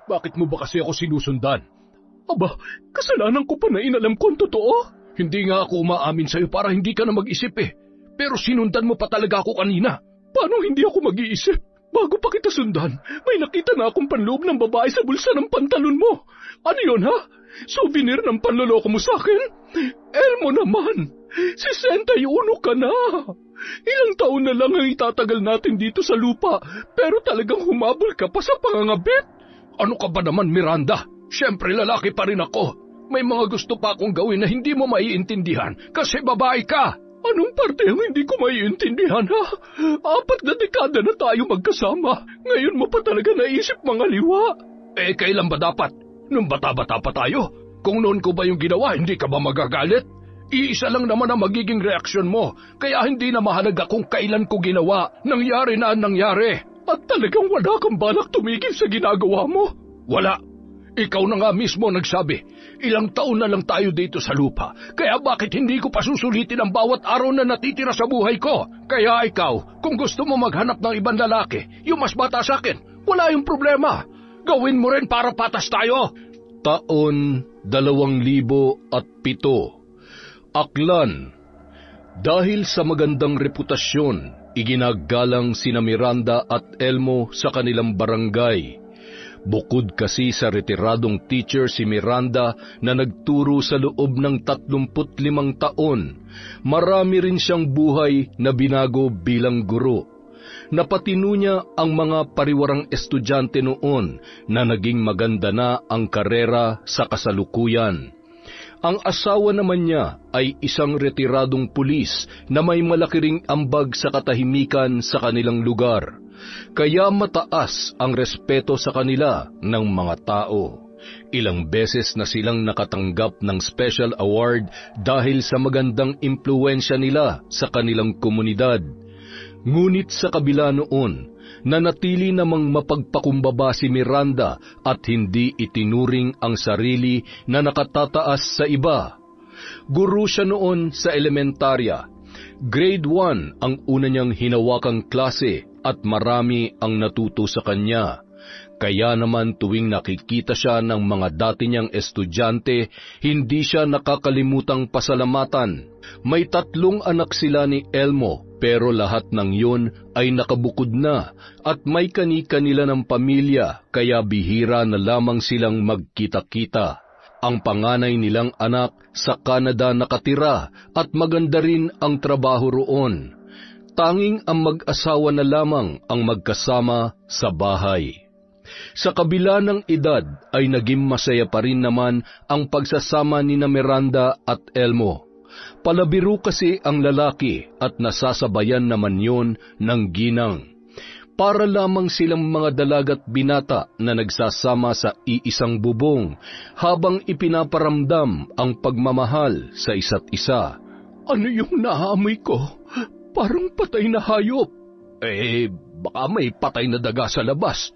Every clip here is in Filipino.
Bakit mo ba kasi ako sinusundan? Aba, kasalanan ko pa na inalam ko ang totoo. Hindi nga ako umaamin sa'yo para hindi ka na mag-isip eh. Pero sinundan mo pa talaga ako kanina. Paano hindi ako mag-iisip? Bago pa kita sundan, may nakita na akong panloob ng babae sa bulsa ng pantalon mo. Ano yun ha? Souvenir ng panloloko mo sa akin? Elmo naman, 61 ka na. Ilang taon na lang ang itatagal natin dito sa lupa, pero talagang humabol ka pa sa pangangabit. Ano ka ba naman, Miranda? Siyempre lalaki pa rin ako. May mga gusto pa akong gawin na hindi mo maiintindihan kasi babae ka. Anong parte ang hindi ko maiintindihan, ha? 4 na dekada na tayo magkasama. Ngayon mo pa talaga naisip mga liwa. Eh, kailan ba dapat? Nung bata-bata pa tayo? Kung noon ko ba yung ginawa, hindi ka ba magagalit? Iisa lang naman ang magiging reaksyon mo, kaya hindi na mahalaga kung kailan ko ginawa. Nangyari na ang nangyari. At talagang wala kang balak tumigil sa ginagawa mo? Wala. Ikaw na nga mismo nagsabi, ilang taon na lang tayo dito sa lupa, kaya bakit hindi ko pa susulitin ang bawat araw na natitira sa buhay ko? Kaya ikaw, kung gusto mo maghanap ng ibang lalaki, yung mas bata sa akin, wala yung problema. Gawin mo rin para patas tayo. Taon 2007. Aklan. Dahil sa magandang reputasyon, iginagalang sina Miranda at Elmo sa kanilang barangay. Bukod kasi sa retiradong teacher si Miranda na nagturo sa loob ng 35 taon, marami rin siyang buhay na binago bilang guro. Napatino niya ang mga pariwarang estudyante noon na naging maganda na ang karera sa kasalukuyan. Ang asawa naman niya ay isang retiradong pulis na may malaki ring ambag sa katahimikan sa kanilang lugar. Kaya mataas ang respeto sa kanila ng mga tao. Ilang beses na silang nakatanggap ng special award dahil sa magandang impluwensya nila sa kanilang komunidad. Ngunit sa kabila noon, nanatili namang mapagpakumbaba si Miranda at hindi itinuring ang sarili na nakatataas sa iba. Guro siya noon sa elementarya. Grade 1 ang una niyang hinawakang klase at marami ang natuto sa kanya. Kaya naman tuwing nakikita siya ng mga dati niyang estudyante, hindi siya nakakalimutang pasalamatan. May 3 anak sila ni Elmo, pero lahat ng yun ay nakabukod na at may kani-kanila ng pamilya, kaya bihira na lamang silang magkita-kita. Ang panganay nilang anak sa Canada nakatira at maganda rin ang trabaho roon. Tanging ang mag-asawa na lamang ang magkasama sa bahay. Sa kabila ng edad ay naging masaya pa rin naman ang pagsasama ni Miranda at Elmo. Palabiro kasi ang lalaki at nasasabayan naman yon ng ginang. Para lamang silang mga dalagat binata na nagsasama sa iisang bubong habang ipinaparamdam ang pagmamahal sa isa't isa. Ano yung naamoy ko? Parang patay na hayop. Baka may patay na daga sa labas.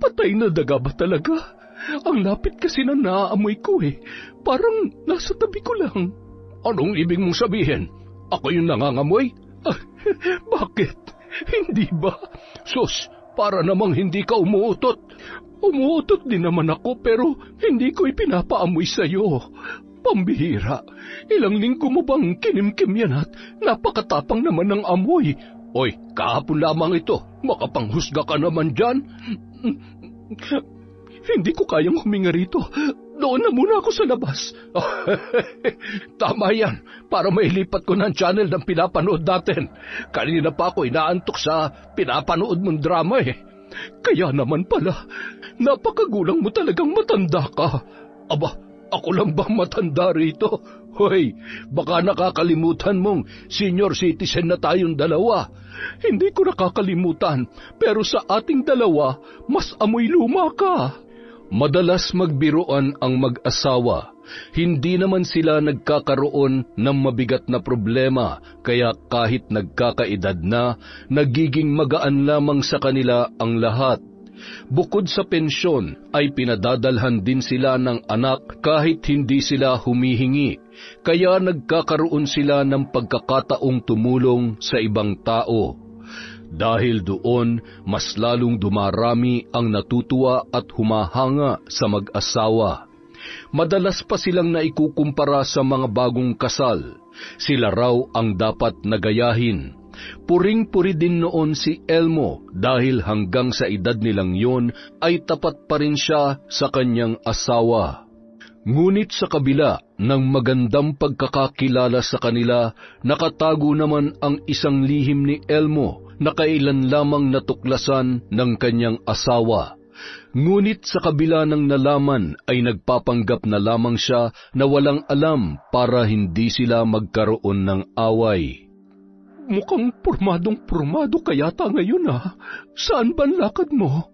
Patay na daga ba talaga? Ang lapit kasi na naaamoy ko eh. Parang nasa tabi ko lang. Anong ibig mong sabihin? Ako yung nangangamoy? Bakit? Hindi ba? Sus, para namang hindi ka umuutot. Umuutot din naman ako pero hindi ko ipinapaamoy sa'yo. Pambihira, ilang linggo mo bang kinimkim yan at napakatapang naman ng amoy. Oy, kahapon lamang ito, makapanghusga ka naman dyan. Hindi ko kayang huminga rito. Doon na muna ako sa labas. Tama yan, para mailipat ko ng channel ng pinapanood natin. Kanina pa ako inaantok sa pinapanood mong drama eh. Kaya naman pala, napakagulang mo talagang matanda ka. Aba, ako lang bang matanda rito? Hoy, baka nakakalimutan mong senior citizen na tayong dalawa. Hindi ko nakakalimutan, pero sa ating dalawa, mas amoy luma ka. Madalas magbiruan ang mag-asawa. Hindi naman sila nagkakaroon ng mabigat na problema, kaya kahit nagkakaedad na, nagiging magaan lamang sa kanila ang lahat. Bukod sa pensyon, ay pinadadalhan din sila ng anak kahit hindi sila humihingi, kaya nagkakaroon sila ng pagkakataong tumulong sa ibang tao. Dahil doon, mas lalong dumarami ang natutuwa at humahanga sa mag-asawa. Madalas pa silang naikukumpara sa mga bagong kasal. Sila raw ang dapat nagayahin. Puring-puri din noon si Elmo dahil hanggang sa edad nilang yon ay tapat pa rin siya sa kanyang asawa. Ngunit sa kabila ng magandang pagkakakilala sa kanila, nakatago naman ang isang lihim ni Elmo na kailan lamang natuklasan ng kanyang asawa. Ngunit sa kabila ng nalaman ay nagpapanggap na lamang siya na walang alam para hindi sila magkaroon ng away. Mukhang pormadong-pormado ka yata ngayon Saan ba ang lakad mo?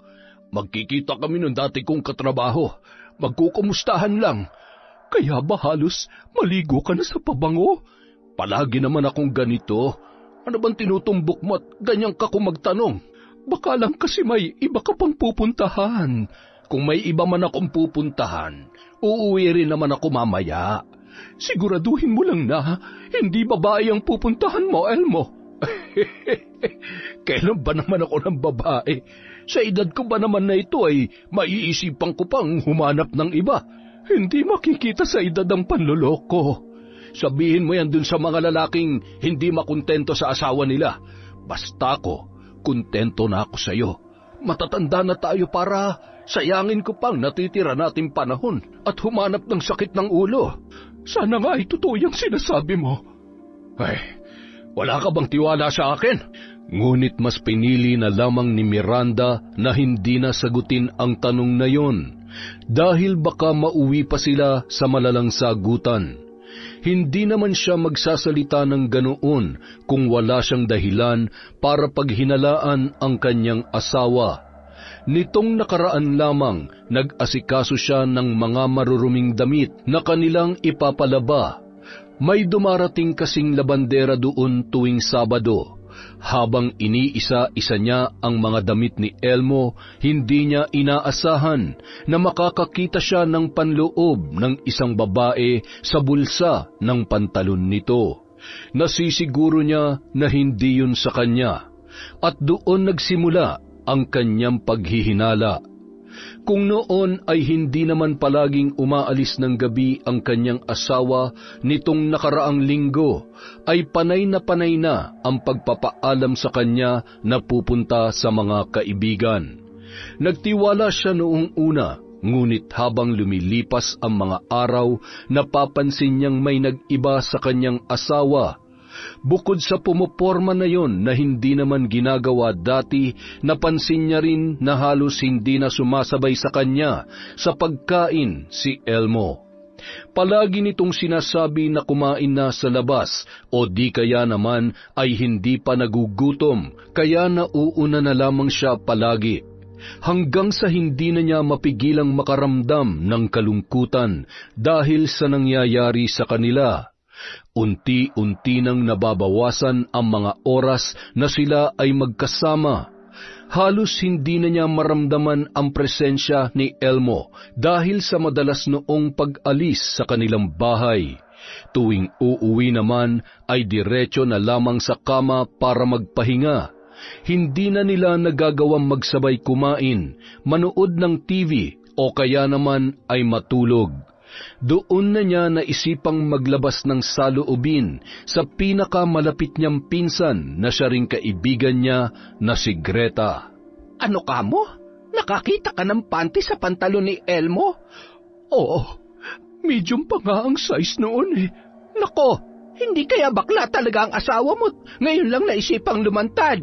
Magkikita kami ng dati kong katrabaho. Magkukumustahan lang. Kaya ba halos maligo ka na sa pabango? Palagi naman akong ganito. Ano bang tinutumbok mo at ganyan ka kung magtanong? Baka lang kasi may iba ka pang pupuntahan. Kung may iba man akong pupuntahan, uuwi rin naman ako mamaya. Siguraduhin mo lang na hindi babae ang pupuntahan mo, Elmo. Kailan ba naman ako ng babae? Sa edad ko ba naman na ito ay maiisipan ko pang humanap ng iba? Hindi makikita sa edad ang panloloko. Sabihin mo yan dun sa mga lalaking hindi makontento sa asawa nila. Basta ako, kontento na ako sa'yo. Matatanda na tayo para sayangin ko pang natitira nating panahon at humanap ng sakit ng ulo. Sana nga ay totoo yung sinasabi mo. Ay, wala ka bang tiwala sa akin? Ngunit mas pinili na lamang ni Miranda na hindi na sagutin ang tanong na yon dahil baka mauwi pa sila sa malalang sagutan. Hindi naman siya magsasalita ng ganoon kung wala siyang dahilan para paghinalaan ang kanyang asawa. Nitong nakaraan lamang, nag-asikaso siya ng mga maruruming damit na kanilang ipapalaba. May dumarating kasing labandera doon tuwing Sabado. Habang iniisa-isa niya ang mga damit ni Elmo, hindi niya inaasahan na makakakita siya ng panloob ng isang babae sa bulsa ng pantalon nito. Nasisiguro niya na hindi yun sa kanya, at doon nagsimula ang kanyang paghihinala. Kung noon ay hindi naman palaging umaalis ng gabi ang kanyang asawa, nitong nakaraang linggo ay panay na ang pagpapaalam sa kanya na pupunta sa mga kaibigan. Nagtiwala siya noong una, ngunit habang lumilipas ang mga araw, napapansin niyang may nag-iba sa kanyang asawa. Bukod sa pumoporma na yon na hindi naman ginagawa dati, napansin niya rin na halos hindi na sumasabay sa kanya sa pagkain si Elmo. Palagi nitong sinasabi na kumain na sa labas o di kaya naman ay hindi pa nagugutom, kaya nauuna na lamang siya palagi. Hanggang sa hindi na niya mapigilang makaramdam ng kalungkutan dahil sa nangyayari sa kanila. Unti-unti nang nababawasan ang mga oras na sila ay magkasama. Halos hindi na niya maramdaman ang presensya ni Elmo dahil sa madalas noong pag-alis sa kanilang bahay. Tuwing uuwi naman ay diretso na lamang sa kama para magpahinga. Hindi na nila nagagawang magsabay kumain, manood ng TV o kaya naman ay matulog. Doon na niya naisipang maglabas ng saloobin sa pinakamalapit niyang pinsan na siya ring kaibigan niya na si Greta. Ano ka mo? Nakakita ka ng panty sa pantalon ni Elmo? Oo, medium pa nga ang size noon Nako, hindi kaya bakla talaga ang asawa mo? Ngayon lang naisipang lumantad.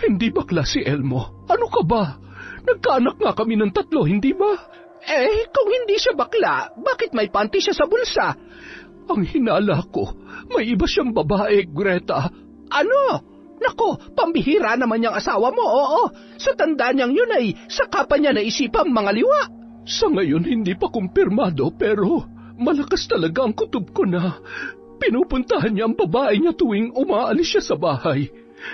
Hindi bakla si Elmo. Ano ka ba? Nagkaanak nga kami ng 3, hindi ba? Kung hindi siya bakla, bakit may panty siya sa bulsa? Ang hinala ko, may iba siyang babae, Greta. Ano? Nako, pambihira naman niyang asawa mo, oo. Sa tanda niyang yun ay saka pa niya naisipang mangaliwa. Sa ngayon hindi pa kumpirmado pero malakas talaga ang kutob ko na pinupuntahan niya ang babae niya tuwing umaalis siya sa bahay.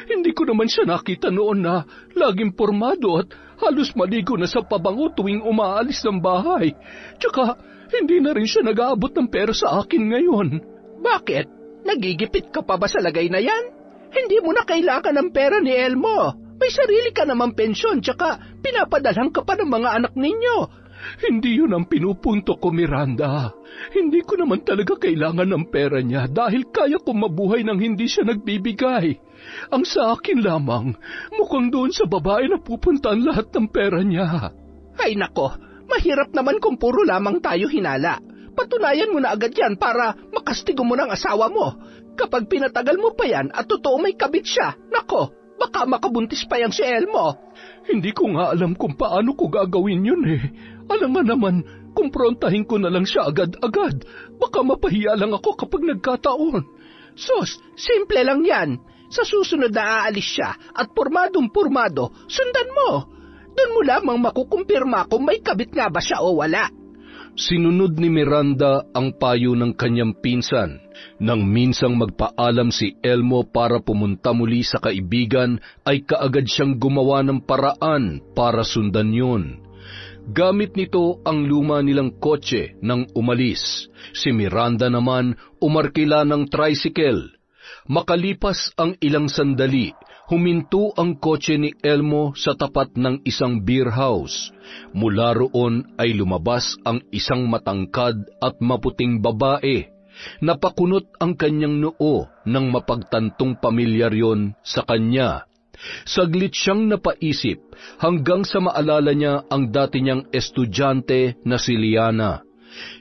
Hindi ko naman siya nakita noon na laging pormado at halos maligo na sa pabango tuwing umaalis ng bahay. Tsaka hindi na rin siya nag-aabot ng pera sa akin ngayon. Bakit? Nagigipit ka pa ba sa lagay na yan? Hindi mo na kailangan ng pera ni Elmo. May sarili ka namang pensyon, tsaka pinapadalhan ka pa ng mga anak ninyo. Hindi yun ang pinupunto ko, Miranda. Hindi ko naman talaga kailangan ng pera niya dahil kaya kong mabuhay nang hindi siya nagbibigay. Ang sa akin lamang, mukhang doon sa babae na pupunta ang lahat ng pera niya. Ay nako, mahirap naman kung puro lamang tayo hinala. Patunayan mo na agad yan para makastigo mo ng asawa mo. Kapag pinatagal mo pa yan at totoo may kabit siya, nako, baka makabuntis pa yang si Elmo. Hindi ko nga alam kung paano ko gagawin yun eh. Alam nga naman, kumprontahin ko na lang siya agad-agad. Baka mapahiya lang ako kapag nagkataon. Sus, simple lang yan. Sa susunod na aalis siya at pormadong-pormado, sundan mo. Doon mo lamang makukumpirma kung may kabit nga ba siya o wala. Sinunod ni Miranda ang payo ng kanyang pinsan. Nang minsang magpaalam si Elmo para pumunta muli sa kaibigan, ay kaagad siyang gumawa ng paraan para sundan yun. Gamit nito ang luma nilang kotse nang umalis. Si Miranda naman umarkila ng tricycle. Makalipas ang ilang sandali, huminto ang kotse ni Elmo sa tapat ng isang beer house. Mula roon ay lumabas ang isang matangkad at maputing babae. Napakunot ang kanyang noo nang mapagtantong pamilyar yon sa kanya. Saglit siyang napaisip hanggang sa maalala niya ang dati niyang estudyante na si Liana.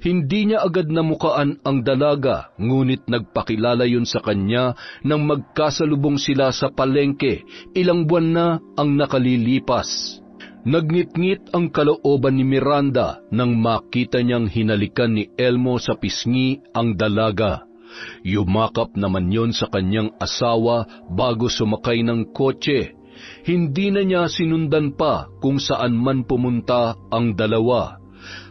Hindi niya agad namukaan ang dalaga, ngunit nagpakilala yun sa kanya nang magkasalubong sila sa palengke. Ilang buwan na ang nakalilipas. Nagnitngit ang kalooban ni Miranda nang makita niyang hinalikan ni Elmo sa pisngi ang dalaga. Yumakap naman yon sa kanyang asawa bago sumakay ng kotse. Hindi na niya sinundan pa kung saan man pumunta ang dalawa.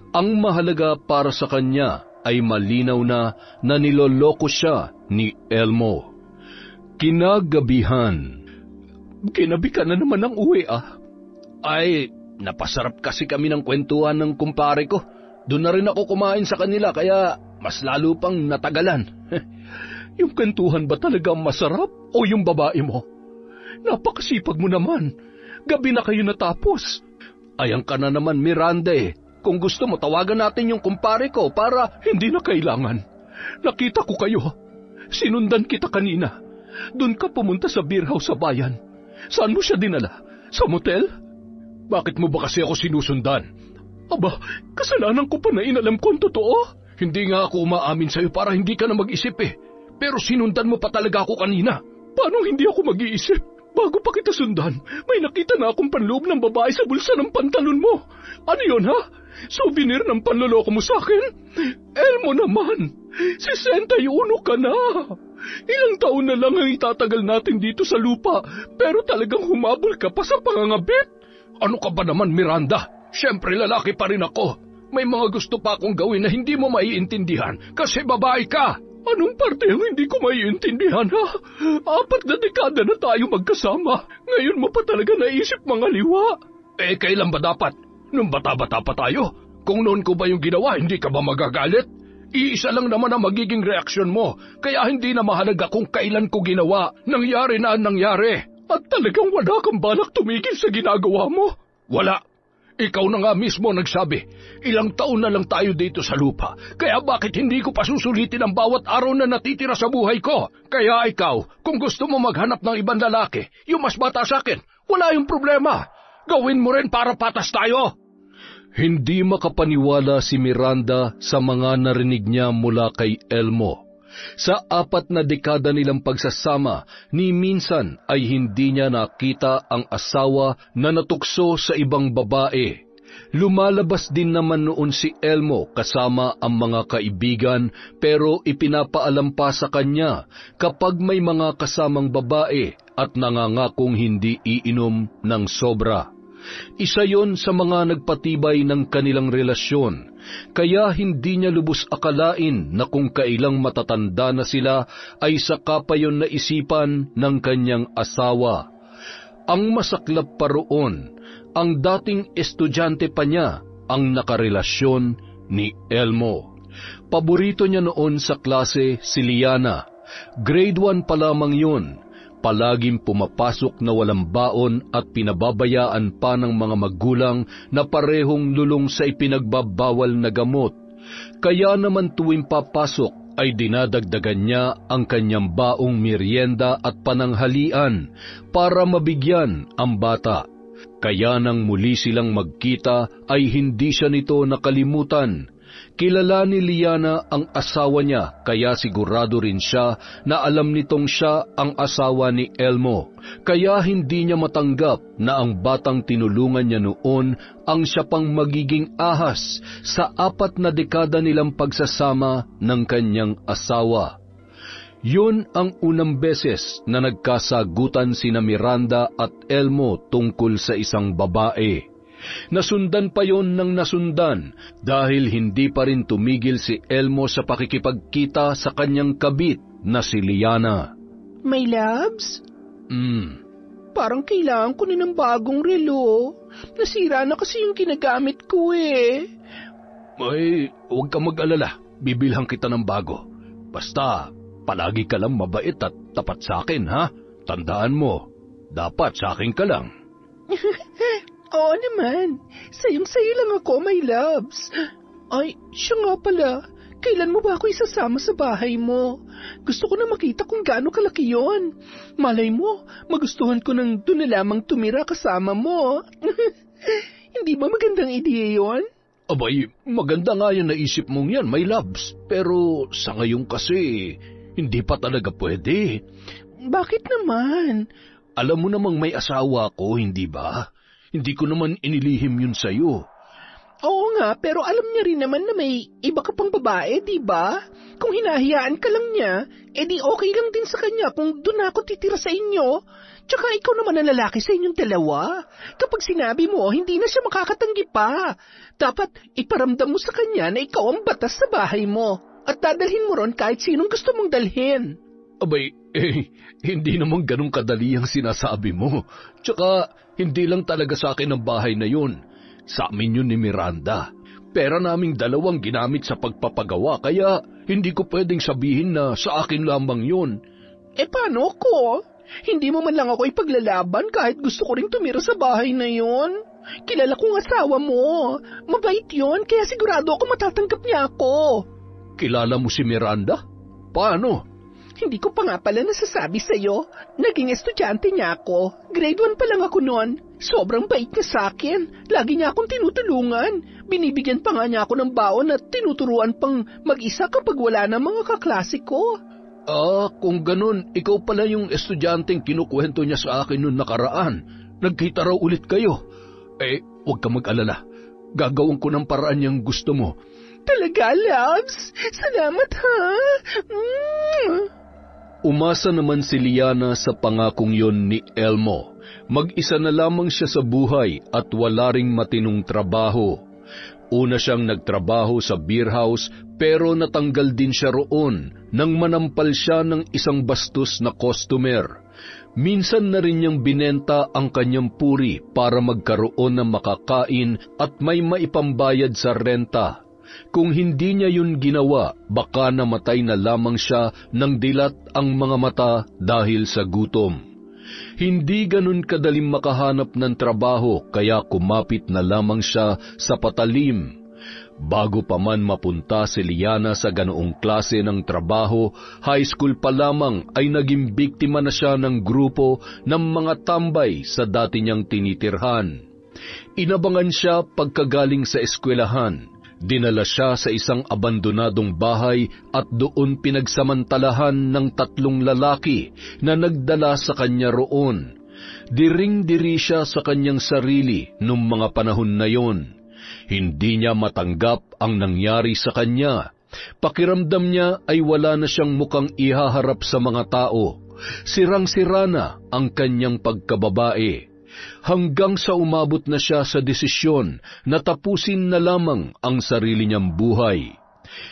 Ang mahalaga para sa kanya ay malinaw na niloloko siya ni Elmo. Kinagabihan. Ginabi ka na naman ng uwi Ay, napasarap kasi kami ng kwentuhan ng kumpare ko. Doon na rin ako kumain sa kanila kaya mas lalo pang natagalan. Yung kwentuhan ba talaga masarap o yung babae mo? Napakasipag mo naman. Gabi na kayo natapos. Ayan ka na naman, Miranda Kung gusto mo, tawagan natin yung kumpare ko para hindi na kailangan. Nakita ko kayo. Sinundan kita kanina. Doon ka pumunta sa beer house sa bayan. Saan mo siya dinala? Sa motel? Bakit mo ba kasi ako sinusundan? Aba, kasalanan ko pa na inalam ko ang totoo. Hindi nga ako umaamin sa'yo para hindi ka na mag-isip Pero sinundan mo pa talaga ako kanina. Paano hindi ako mag-iisip? Bago pa kita sundan, may nakita na akong panloob ng babae sa bulsa ng pantalon mo. Ano yun Souvenir ng panloloko mo sa akin? Elmo naman, 61 ka na. Ilang taon na lang ang itatagal natin dito sa lupa, pero talagang humabol ka pa sa pangangabit. Ano ka ba naman, Miranda? Siyempre lalaki pa rin ako. May mga gusto pa akong gawin na hindi mo maiintindihan kasi babae ka. Anong parte ang hindi ko maiintindihan, 4 na dekada na tayo magkasama. Ngayon mo pa talaga naisip mga liwa. Kailan ba dapat? Nung bata-bata pa tayo? Kung noon ko ba yung ginawa, hindi ka ba magagalit? Iisa lang naman ang magiging reaksyon mo, kaya hindi na mahalaga kung kailan ko ginawa. Nangyari na ang nangyari. At talagang wala kang balak tumigil sa ginagawa mo? Wala. Ikaw na nga mismo nagsabi, ilang taon na lang tayo dito sa lupa, kaya bakit hindi ko pa susulitin ang bawat araw na natitira sa buhay ko? Kaya ikaw, kung gusto mo maghanap ng ibang lalaki, yung mas bata sa akin, wala yung problema. Gawin mo rin para patas tayo. Hindi makapaniwala si Miranda sa mga narinig niya mula kay Elmo. Sa 4 na dekada nilang pagsasama, ni minsan ay hindi niya nakita ang asawa na natukso sa ibang babae. Lumalabas din naman noon si Elmo kasama ang mga kaibigan pero ipinapaalam pa sa kanya kapag may mga kasamang babae at nangangakong hindi iinom ng sobra. Isa yon sa mga nagpatibay ng kanilang relasyon, kaya hindi niya lubos akalain na kung kailang matatanda na sila ay saka pa yon naisipan ng kanyang asawa. Ang masaklap pa roon, ang dating estudyante pa niya ang nakarelasyon ni Elmo. Paborito niya noon sa klase si Liana. Grade 1 pa lamang yun. palaging pumapasok na walang baon at pinababayaan pa ng mga magulang na parehong lulong sa ipinagbabawal na gamot. Kaya naman tuwing papasok ay dinadagdagan niya ang kanyang baong merienda at pananghalian para mabigyan ang bata. Kaya nang muli silang magkita ay hindi siya nito nakalimutan. Kilala ni Liana ang asawa niya, kaya sigurado rin siya na alam nitong siya ang asawa ni Elmo. Kaya hindi niya matanggap na ang batang tinulungan niya noon ang siya pang magiging ahas sa 4 na dekada nilang pagsasama ng kanyang asawa. Yun ang unang beses na nagkasagutan sina Miranda at Elmo tungkol sa isang babae. Nasundan pa yon ng nasundan dahil hindi pa rin tumigil si Elmo sa pakikipagkita sa kanyang kabit na si Liana. My loves? Parang kailangan ko na ng bagong relo. Nasira na kasi yung ginagamit ko eh. Ay, huwag ka mag-alala. Bibilhan kita ng bago. Basta, palagi ka lang mabait at tapat sa akin, ha? Tandaan mo, dapat sa akin ka lang. Oo naman. Sayong-sayo lang ako, my loves. Ay, siya nga pala. Kailan mo ba ako isasama sa bahay mo? Gusto ko na makita kung gaano kalaki yon. Malay mo, magustuhan ko nang doon na lamang tumira kasama mo. Hindi ba magandang ideya yon? Abay, maganda nga yung naisip mong yan, my loves. Pero sa ngayon kasi, hindi pa talaga pwede. Bakit naman? Alam mo namang may asawa ko, hindi ba? Hindi ko naman inilihim yun sa'yo. Oo nga, pero alam niya rin naman na may iba ka pang babae, di ba? Kung hinahayaan ka lang niya, edi okay lang din sa kanya kung doon ako titira sa inyo. Tsaka ikaw naman ang lalaki sa inyong dalawa. Kapag sinabi mo, hindi na siya makakatanggi pa. Dapat iparamdam mo sa kanya na ikaw ang batas sa bahay mo. At dadalhin mo ron kahit sinong gusto mong dalhin. Abay, hindi naman ganun kadali ang sinasabi mo. Tsaka, hindi lang talaga sa akin ang bahay na yun. Sa amin yun ni Miranda. Pera naming dalawang ginamit sa pagpapagawa, kaya hindi ko pwedeng sabihin na sa akin lamang yun. Paano ko? Hindi mo man lang ako ipaglalaban kahit gusto ko rin tumira sa bahay na yun. Kilala kong asawa mo. Mabait yun, kaya sigurado ako matatanggap niya ako. Kilala mo si Miranda? Paano? Hindi ko pa nga pala nasasabi sa'yo. Naging estudyante niya ako. Grade 1 pa lang ako noon. Sobrang bait niya sa akin. Lagi niya akong tinutulungan. Binibigyan pa nga niya ako ng baon at tinuturuan pang mag-isa kapag wala na mga kaklase ko. Kung ganun, ikaw pala yung estudyanteng kinukwento niya sa akin noong nakaraan. Nagkita raw ulit kayo. Huwag ka mag-alala. Gagawin ko ng paraan yung gusto mo. Talaga, loves? Salamat, ha? Umasa naman si Liana sa pangakong yon ni Elmo. Mag-isa na lamang siya sa buhay at wala ring matinong trabaho. Una siyang nagtrabaho sa beer house pero natanggal din siya roon nang manampal siya ng isang bastos na customer. Minsan na rin niyang binenta ang kanyang puri para magkaroon ng makakain at may maipambayad sa renta. Kung hindi niya yun ginawa, baka namatay na lamang siya ng dilat ang mga mata dahil sa gutom. Hindi ganun kadaling makahanap ng trabaho kaya kumapit na lamang siya sa patalim. Bago pa man mapunta si Liana sa ganoong klase ng trabaho, high school pa lamang ay naging biktima na siya ng grupo ng mga tambay sa dati niyang tinitirhan. Inabangan siya pagkagaling sa eskwelahan. Dinala siya sa isang abandonadong bahay at doon pinagsamantalahan ng 3 lalaki na nagdala sa kanya roon. Diring-diri siya sa kanyang sarili nung mga panahon na yon. Hindi niya matanggap ang nangyari sa kanya. Pakiramdam niya ay wala na siyang mukhang ihaharap sa mga tao. Sirang-sira na ang kanyang pagkababae. Hanggang sa umabot na siya sa desisyon na tapusin na lamang ang sarili niyang buhay.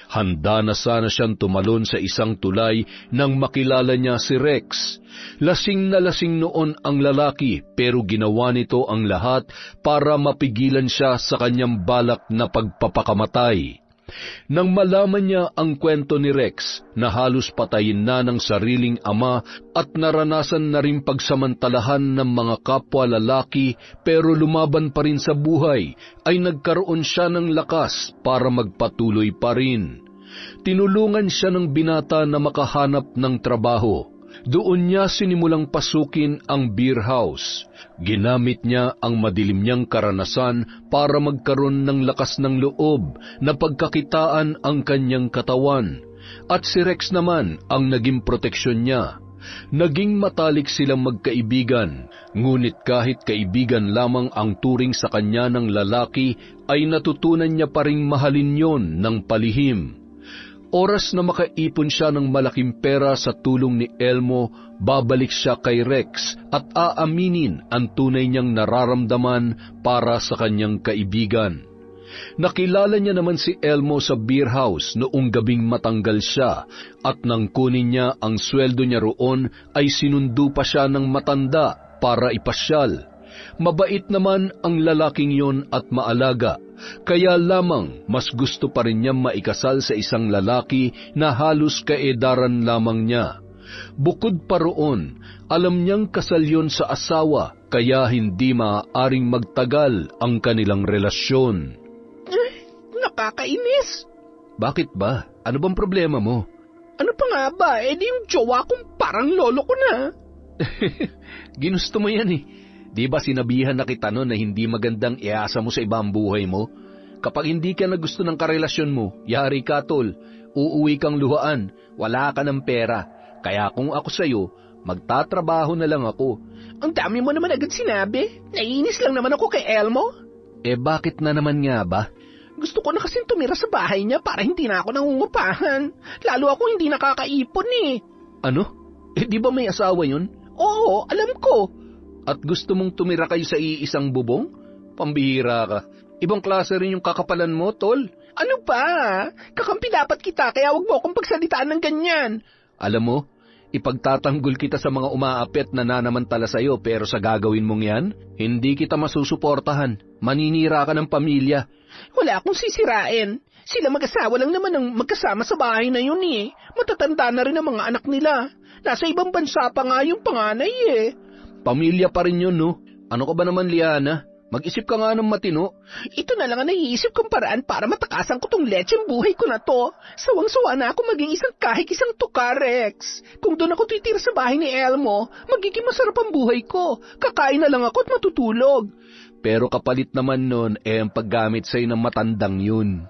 Handa na sana siyang tumalon sa isang tulay nang makilala niya si Rex. Lasing na lasing noon ang lalaki pero ginawa nito ang lahat para mapigilan siya sa kanyang balak na pagpapakamatay. Nang malaman niya ang kwento ni Rex na halos patayin na ng sariling ama at naranasan na rin pagsamantalahan ng mga kapwa lalaki pero lumaban pa rin sa buhay, ay nagkaroon siya ng lakas para magpatuloy pa rin. Tinulungan siya ng binata na makahanap ng trabaho. Doon niya sinimulang pasukin ang beer house. Ginamit niya ang madilim niyang karanasan para magkaroon ng lakas ng loob na pagkakitaan ang kanyang katawan. At si Rex naman ang naging proteksyon niya. Naging matalik silang magkaibigan, ngunit kahit kaibigan lamang ang turing sa kanya ng lalaki, ay natutunan niya pa ring mahalin yon ng palihim. Oras na makaipon siya ng malaking pera sa tulong ni Elmo, babalik siya kay Rex at aaminin ang tunay niyang nararamdaman para sa kanyang kaibigan. Nakilala niya naman si Elmo sa beer house noong gabing matanggal siya at nang kunin niya ang sweldo niya roon ay sinundo pa siya ng matanda para ipasyal. Mabait naman ang lalaking yon at maalaga, kaya lamang mas gusto pa rin niya maikasal sa isang lalaki na halos kaedaran lamang niya. Bukod pa roon, alam niyang kasal yon sa asawa, kaya hindi maaaring magtagal ang kanilang relasyon. Nakakainis! Bakit ba? Ano bang problema mo? Ano pa nga ba? Di yung jowa kong parang lolo ko na. Ginusto mo yan eh. Di ba sinabihan na kita noon na hindi magandang iasa mo sa ibang buhay mo? Kapag hindi ka na gusto ng karelasyon mo, yari ka tol, uuwi kang luhaan, wala ka ng pera. Kaya kung ako sa'yo, magtatrabaho na lang ako. Ang dami mo naman agad sinabi. Naiinis lang naman ako kay Elmo. Bakit na naman nga ba? Gusto ko na kasing tumira sa bahay niya para hindi na ako nangungupahan. Lalo ako hindi nakakaipon eh. Ano? Di ba may asawa yun? Oo, alam ko. At gusto mong tumira kayo sa iisang bubong? Pambihira ka. Ibang klase rin yung kakapalan mo, tol. Ano ba? Kakampi dapat kita, kaya wag mo akong pagsalitaan ng ganyan. Alam mo, ipagtatanggol kita sa mga umaapit na nanamantala sa'yo, pero sa gagawin mong yan, hindi kita masusuportahan. Maninira ka ng pamilya. Wala akong sisirain. Sila mag-asawa lang naman ang magkasama sa bahay na yun eh. Matatanda na rin ang mga anak nila. Nasa ibang bansa pa nga yung panganay eh. Pamilya pa rin yun, no? Ano ka ba naman, Liana? Mag-isip ka nga ng matino. Ito na lang ang naiisip kong paraan para matakasan ko tong lecheng buhay ko na to. Sawang-sawa na ako maging kahit isang tuka, Rex. Kung doon ako titira sa bahay ni Elmo, magiging masarap ang buhay ko. Kakain na lang ako at matutulog. Pero kapalit naman nun, ang paggamit sa'yo ng matandang yun.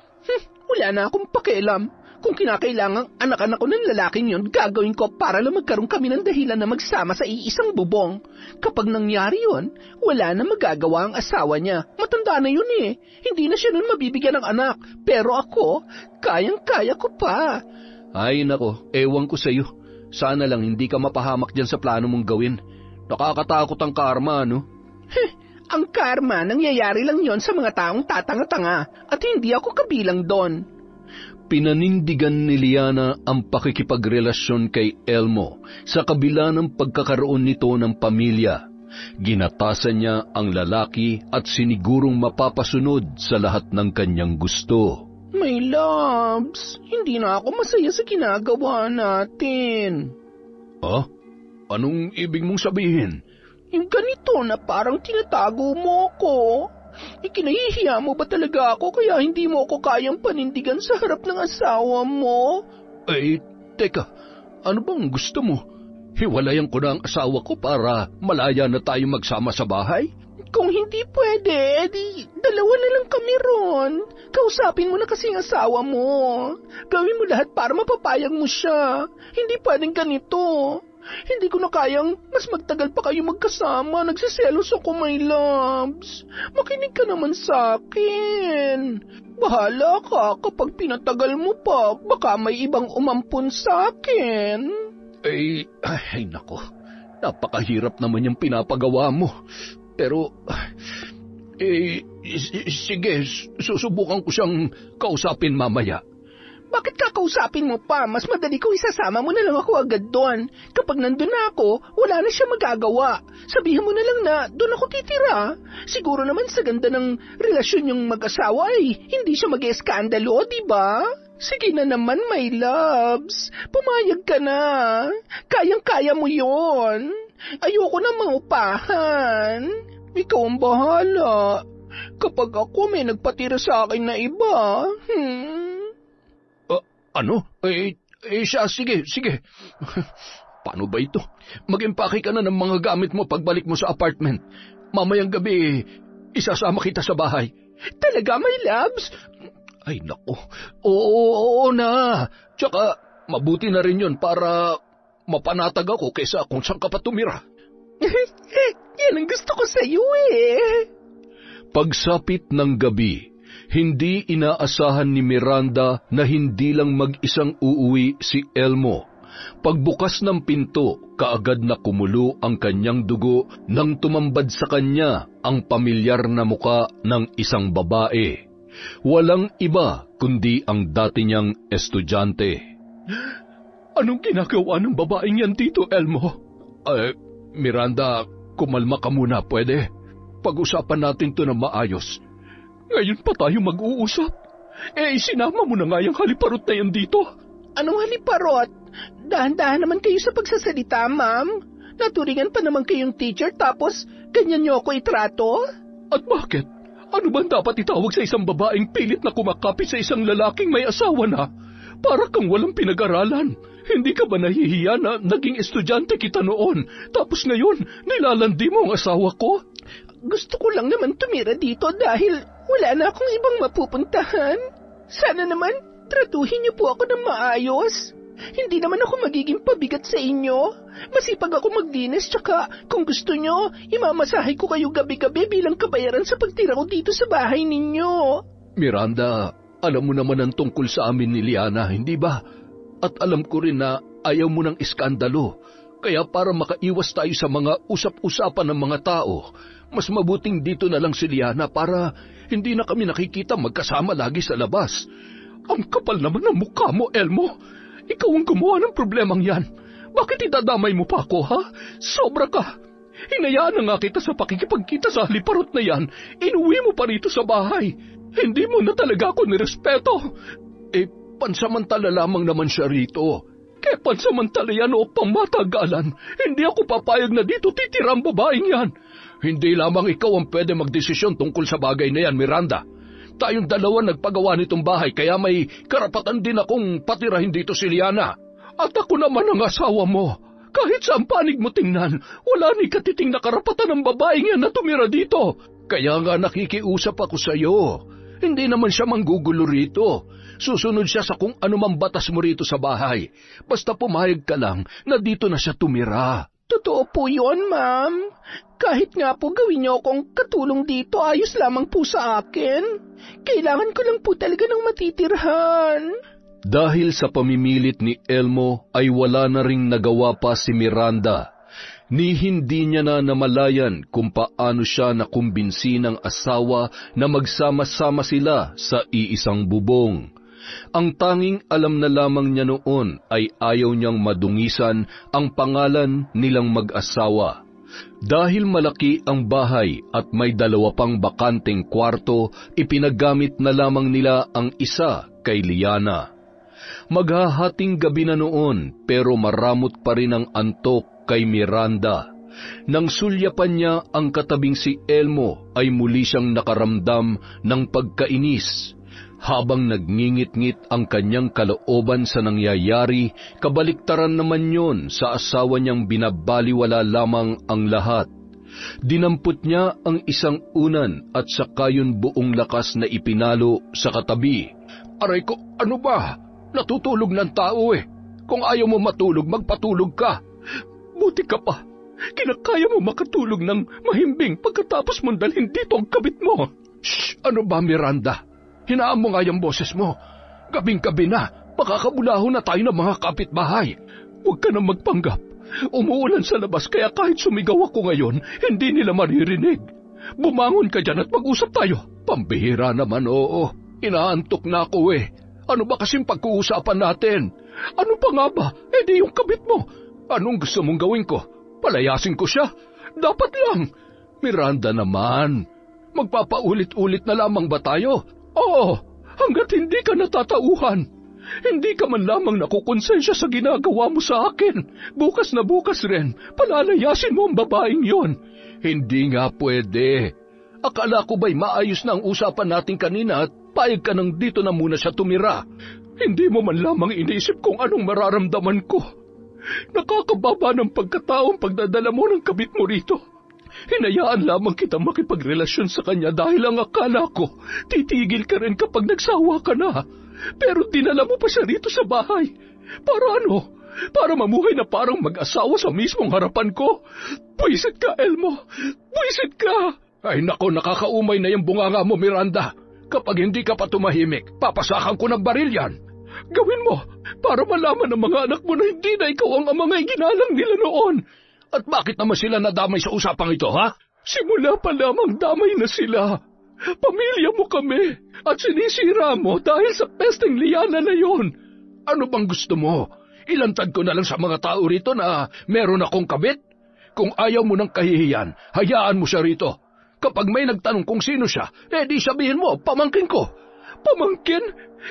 Wala na akong pakialam. Kung kinakailangang anak-anak ko ng lalaking yun, gagawin ko para lang magkaroon kami ng dahilan na magsama sa iisang bubong. Kapag nangyari yun, wala na magagawa ang asawa niya. Matanda na yun eh. Hindi na siya nun mabibigyan ng anak. Pero ako, kayang-kaya ko pa. Ay nako, ewan ko sa'yo. Sana lang hindi ka mapahamak dyan sa plano mong gawin. Nakakatakot ang karma, no? Ang karma, nangyayari lang yon sa mga taong tatanga-tanga at hindi ako kabilang doon. Pinanindigan ni Liana ang pakikipagrelasyon kay Elmo sa kabila ng pagkakaroon nito ng pamilya. Ginatasan niya ang lalaki at sinigurong mapapasunod sa lahat ng kanyang gusto. My loves, hindi na ako masaya sa ginagawa natin. Anong ibig mong sabihin? Yung ganito na parang tinatago mo ko. Ikinahihiya mo ba talaga ako kaya hindi mo ako kayang panindigan sa harap ng asawa mo? Teka, ano bang gusto mo? Hiwalayan ko na ang asawa ko para malaya na tayo magsama sa bahay? Kung hindi pwede, dalawa na lang kami ron. Kausapin mo na kasi ang asawa mo. Gawin mo lahat para mapapayag mo siya. Hindi pwedeng ganito. Hindi ko na kayang mas magtagal pa kayo magkasama. Nagsiselos ako, my loves. Makinig ka naman sa akin. Bahala ka kapag pinatagal mo pa. Baka may ibang umampun sa akin. Ay nako. Napakahirap naman yung pinapagawa mo. Pero, sige, susubukan ko siyang kausapin mamaya. Bakit kakausapin mo pa? Mas madali kung isasama mo na lang ako agad doon. Kapag nandun na ako, wala na siya magagawa. Sabihin mo na lang na doon ako titira. Siguro naman sa ganda ng relasyon yung mag-asawa ay hindi siya mag-eskandalo, di ba? Sige na naman, my loves. Pumayag ka na. Kayang-kaya mo yon. Ayoko na mangupahan. Ikaw ang bahala. Kapag ako may nagpatira sa akin na iba, Ano? Siya, sige. Paano ba ito? Mag-impake ka na ng mga gamit mo pagbalik mo sa apartment. Mamayang gabi, isasama kita sa bahay. Talaga, my loves? Ay, naku. Oo na. Tsaka, mabuti na rin yun para mapanatag ako kaysa kung saan ka pa tumira. Yan ang gusto ko sa iyo eh. Pagsapit ng gabi, hindi inaasahan ni Miranda na hindi lang mag-isang uuwi si Elmo. Pagbukas ng pinto, kaagad na kumulo ang kanyang dugo nang tumambad sa kanya ang pamilyar na muka ng isang babae. Walang iba kundi ang dati niyang estudyante. Anong ginagawa ng babaeng yan dito, Elmo? Miranda, kumalma ka muna, pwede? Pag-usapan natin to ng maayos. Ngayon pa tayo mag-uusap? Isinama mo na nga yung haliparot na yan dito. Anong haliparot? Dahan-dahan naman kayo sa pagsasalita, ma'am. Naturingan pa naman kayong teacher tapos ganyan niyo ako itrato? At bakit? Ano bang dapat itawag sa isang babaeng pilit na kumakapit sa isang lalaking may asawa na? Para kang walang pinag-aralan. Hindi ka ba nahihiya na naging estudyante kita noon, tapos ngayon nilalandi mo ang asawa ko? Gusto ko lang naman tumira dito dahil wala na akong ibang mapupuntahan. Sana naman tratuhin niyo po ako ng maayos. Hindi naman ako magiging pabigat sa inyo. Masipag ako maglinis tsaka kung gusto nyo, imamasahe ko kayo gabi-gabi bilang kabayaran sa pagtira ko dito sa bahay ninyo. Miranda, alam mo naman ang tungkol sa amin ni Liana, hindi ba? At alam ko rin na ayaw mo ng iskandalo. Kaya para makaiwas tayo sa mga usap-usapan ng mga tao, mas mabuting dito na lang si Liana para hindi na kami nakikita magkasama lagi sa labas. Ang kapal naman ng mukha mo, Elmo. Ikaw ang gumawa ng problemang yan. Bakit itadamay mo pa ako, ha? Sobra ka. Hinayaan na nga kita sa pakikipagkita sa haliparot na yan. Inuwi mo pa rito sa bahay. Hindi mo na talaga ako nirespeto. Pansamantala lamang naman siya rito. Kaya pansamantala yan o pamatagalan. Hindi ako papayag na dito titira ang babaeng yan. Hindi lamang ikaw ang pwede magdesisyon tungkol sa bagay na yan, Miranda. Tayong dalawa nagpagawa nitong bahay kaya may karapatan din akong patirahin dito si Liana. At ako naman ang asawa mo. Kahit saan panig mo tingnan, wala ni katiting na karapatan ng babaeng yan na tumira dito. Kaya nga nakikiusap ako sa iyo. Hindi naman siya manggugulo rito. Susunod siya sa kung anumang batas mo rito sa bahay. Basta pumayag ka lang na dito na siya tumira. Totoo po yun, ma'am. Kahit nga po gawin niyo akong katulong dito, ayos lamang po sa akin. Kailangan ko lang po talaga ng matitirhan. Dahil sa pamimilit ni Elmo ay wala na ring nagawa pa si Miranda. Ni hindi niya na namalayan kung paano siya nakumbinsi ng asawa na magsama-sama sila sa iisang bubong. Ang tanging alam na lamang niya noon ay ayaw niyang madungisan ang pangalan nilang mag-asawa. Dahil malaki ang bahay at may 2 pang bakanteng kwarto, ipinagamit na lamang nila ang isa kay Liana. Maghahating gabi na noon pero maramot pa rin ang antok kay Miranda. Nang sulyapan niya ang katabing si Elmo ay muli siyang nakaramdam ng pagkainis. Habang nagngingit-ngit ang kanyang kalooban sa nangyayari, kabaliktaran naman yon sa asawa niyang binabaliwala lamang ang lahat. Dinampot niya ang isang unan at saka yun buong lakas na ipinalo sa katabi. Aray ko, ano ba? Natutulog ng tao eh. Kung ayaw mo matulog, magpatulog ka. Buti ka pa. Kinakaya mo makatulog ng mahimbing pagkatapos mong dalhin dito ang kabit mo. Shh! Ano ba, Miranda? Hinaan mo nga yung boses mo. Gabing-gabi na, makakabulaho na tayo ng mga kapitbahay. Huwag ka nang magpanggap. Umuulan sa labas kaya kahit sumigaw ako ngayon, hindi nila maririnig. Bumangon ka dyan at mag-usap tayo. Pambihira naman, oo. Inaantok na ako eh. Ano ba kasing pag-uusapan natin? Ano pa nga ba? Di yung kabit mo. Anong gusto mong gawin ko? Palayasin ko siya? Dapat lang. Miranda naman, magpapaulit-ulit na lamang ba tayo? Oo, hanggat hindi ka natatauhan. Hindi ka man lamang nakukonsensya sa ginagawa mo sa akin. Bukas na bukas rin, palalayasin mo ang babaeng yon. Hindi nga pwede. Akala ko ba'y maayos na ang usapan natin kanina at payag ka nang dito na muna siya tumira. Hindi mo man lamang iniisip kung anong mararamdaman ko. Nakakababa ng pagkataong pagdadala mo ng kabit mo rito. Hinayaan lamang kita makipagrelasyon sa kanya dahil ang akala ko, titigil ka rin kapag nagsawa ka na. Pero dinala mo pa siya rito sa bahay. Para ano? Para mamuhay na parang mag-asawa sa mismong harapan ko? Buisit ka, Elmo! Buisit ka! Ay nako, nakakaumay na yung bunganga mo, Miranda. Kapag hindi ka pa tumahimik, papasakan ko ng baril yan. Gawin mo, para malaman ng mga anak mo na hindi na ikaw ang amang ginalang nila noon. At bakit naman sila nadamay sa usapang ito, ha? Simula pa lamang damay na sila. Pamilya mo kami at sinisira mo dahil sa pesteng Liana na yon. Ano bang gusto mo? Ilantad ko na lang sa mga tao rito na meron akong kabit? Kung ayaw mo ng kahihiyan, hayaan mo siya rito. Kapag may nagtanong kung sino siya, di sabihin mo, pamangkin ko. Pamangkin?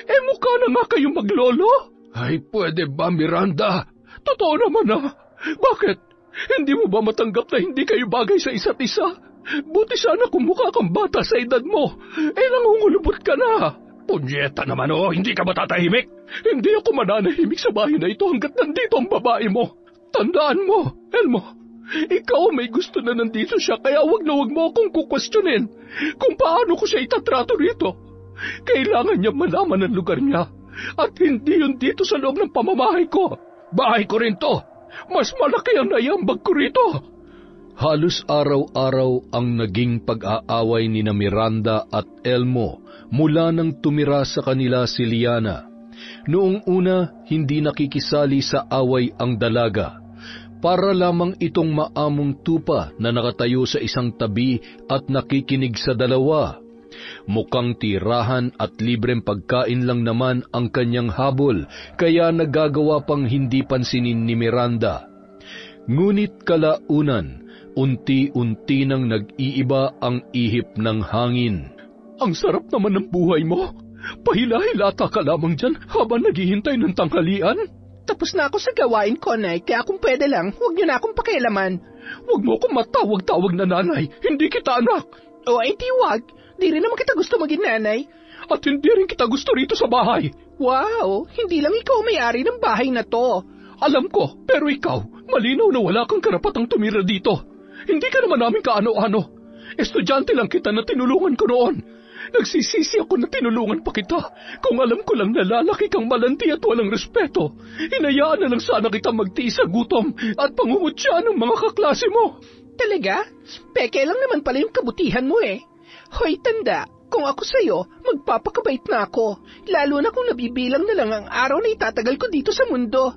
Mukha na nga kayong maglolo? Ay, pwede ba, Miranda? Totoo naman Bakit? Hindi mo ba matanggap na hindi kayo bagay sa isa't isa? Buti sana kung mukha kang bata sa edad mo. Nangungulubot ka na. Punyeta naman hindi ka matatahimik? Hindi ako mananahimik sa bahay na ito hanggat nandito ang babae mo. Tandaan mo, Elmo, ikaw may gusto na nandito siya kaya wag mo akong kukwestiyonin kung paano ko siya itatrato rito. Kailangan niya malaman ang lugar niya at hindi yun dito sa loob ng pamamahay ko. Bahay ko rin to. Mas malaki ang naiambag ko rito. Halos araw-araw ang naging pag-aaway ni Miranda at Elmo mula nang tumira sa kanila si Liana. Noong una, hindi nakikisali sa away ang dalaga. Para lamang itong maamong tupa na nakatayo sa isang tabi at nakikinig sa dalawa. Mukhang tirahan at libreng pagkain lang naman ang kanyang habol, kaya nagagawa pang hindi pansinin ni Miranda. Ngunit kalaunan, unti-unti nang nag-iiba ang ihip ng hangin. Ang sarap naman ng buhay mo. Pahila-hilata ka lamang dyan habang naghihintay ng tanghalian. Tapos na ako sa gawain ko, Nay, kaya kung pwede lang, huwag niyo na akong pakialaman. Huwag mo akong matawag-tawag na nanay, hindi kita anak. Di wag. Di rin naman kita gusto maging nanay. At hindi rin kita gusto rito sa bahay. Wow, hindi lang ikaw may-ari ng bahay na to. Alam ko, pero ikaw, malinaw na wala kang karapatang tumira dito. Hindi ka naman namin kaano-ano. Estudyante lang kita na tinulungan ko noon. Nagsisisi ako na tinulungan pa kita. Kung alam ko lang na lalaki kang malanti at walang respeto, hinayaan na lang sana kita magtiis sa gutom at pangungutya ng mga kaklase mo. Talaga? Peke lang naman pala yung kabutihan mo Hoy, tanda, kung ako sa'yo, magpapakabait na ako. Lalo na kung nabibilang na lang ang araw na itatagal ko dito sa mundo.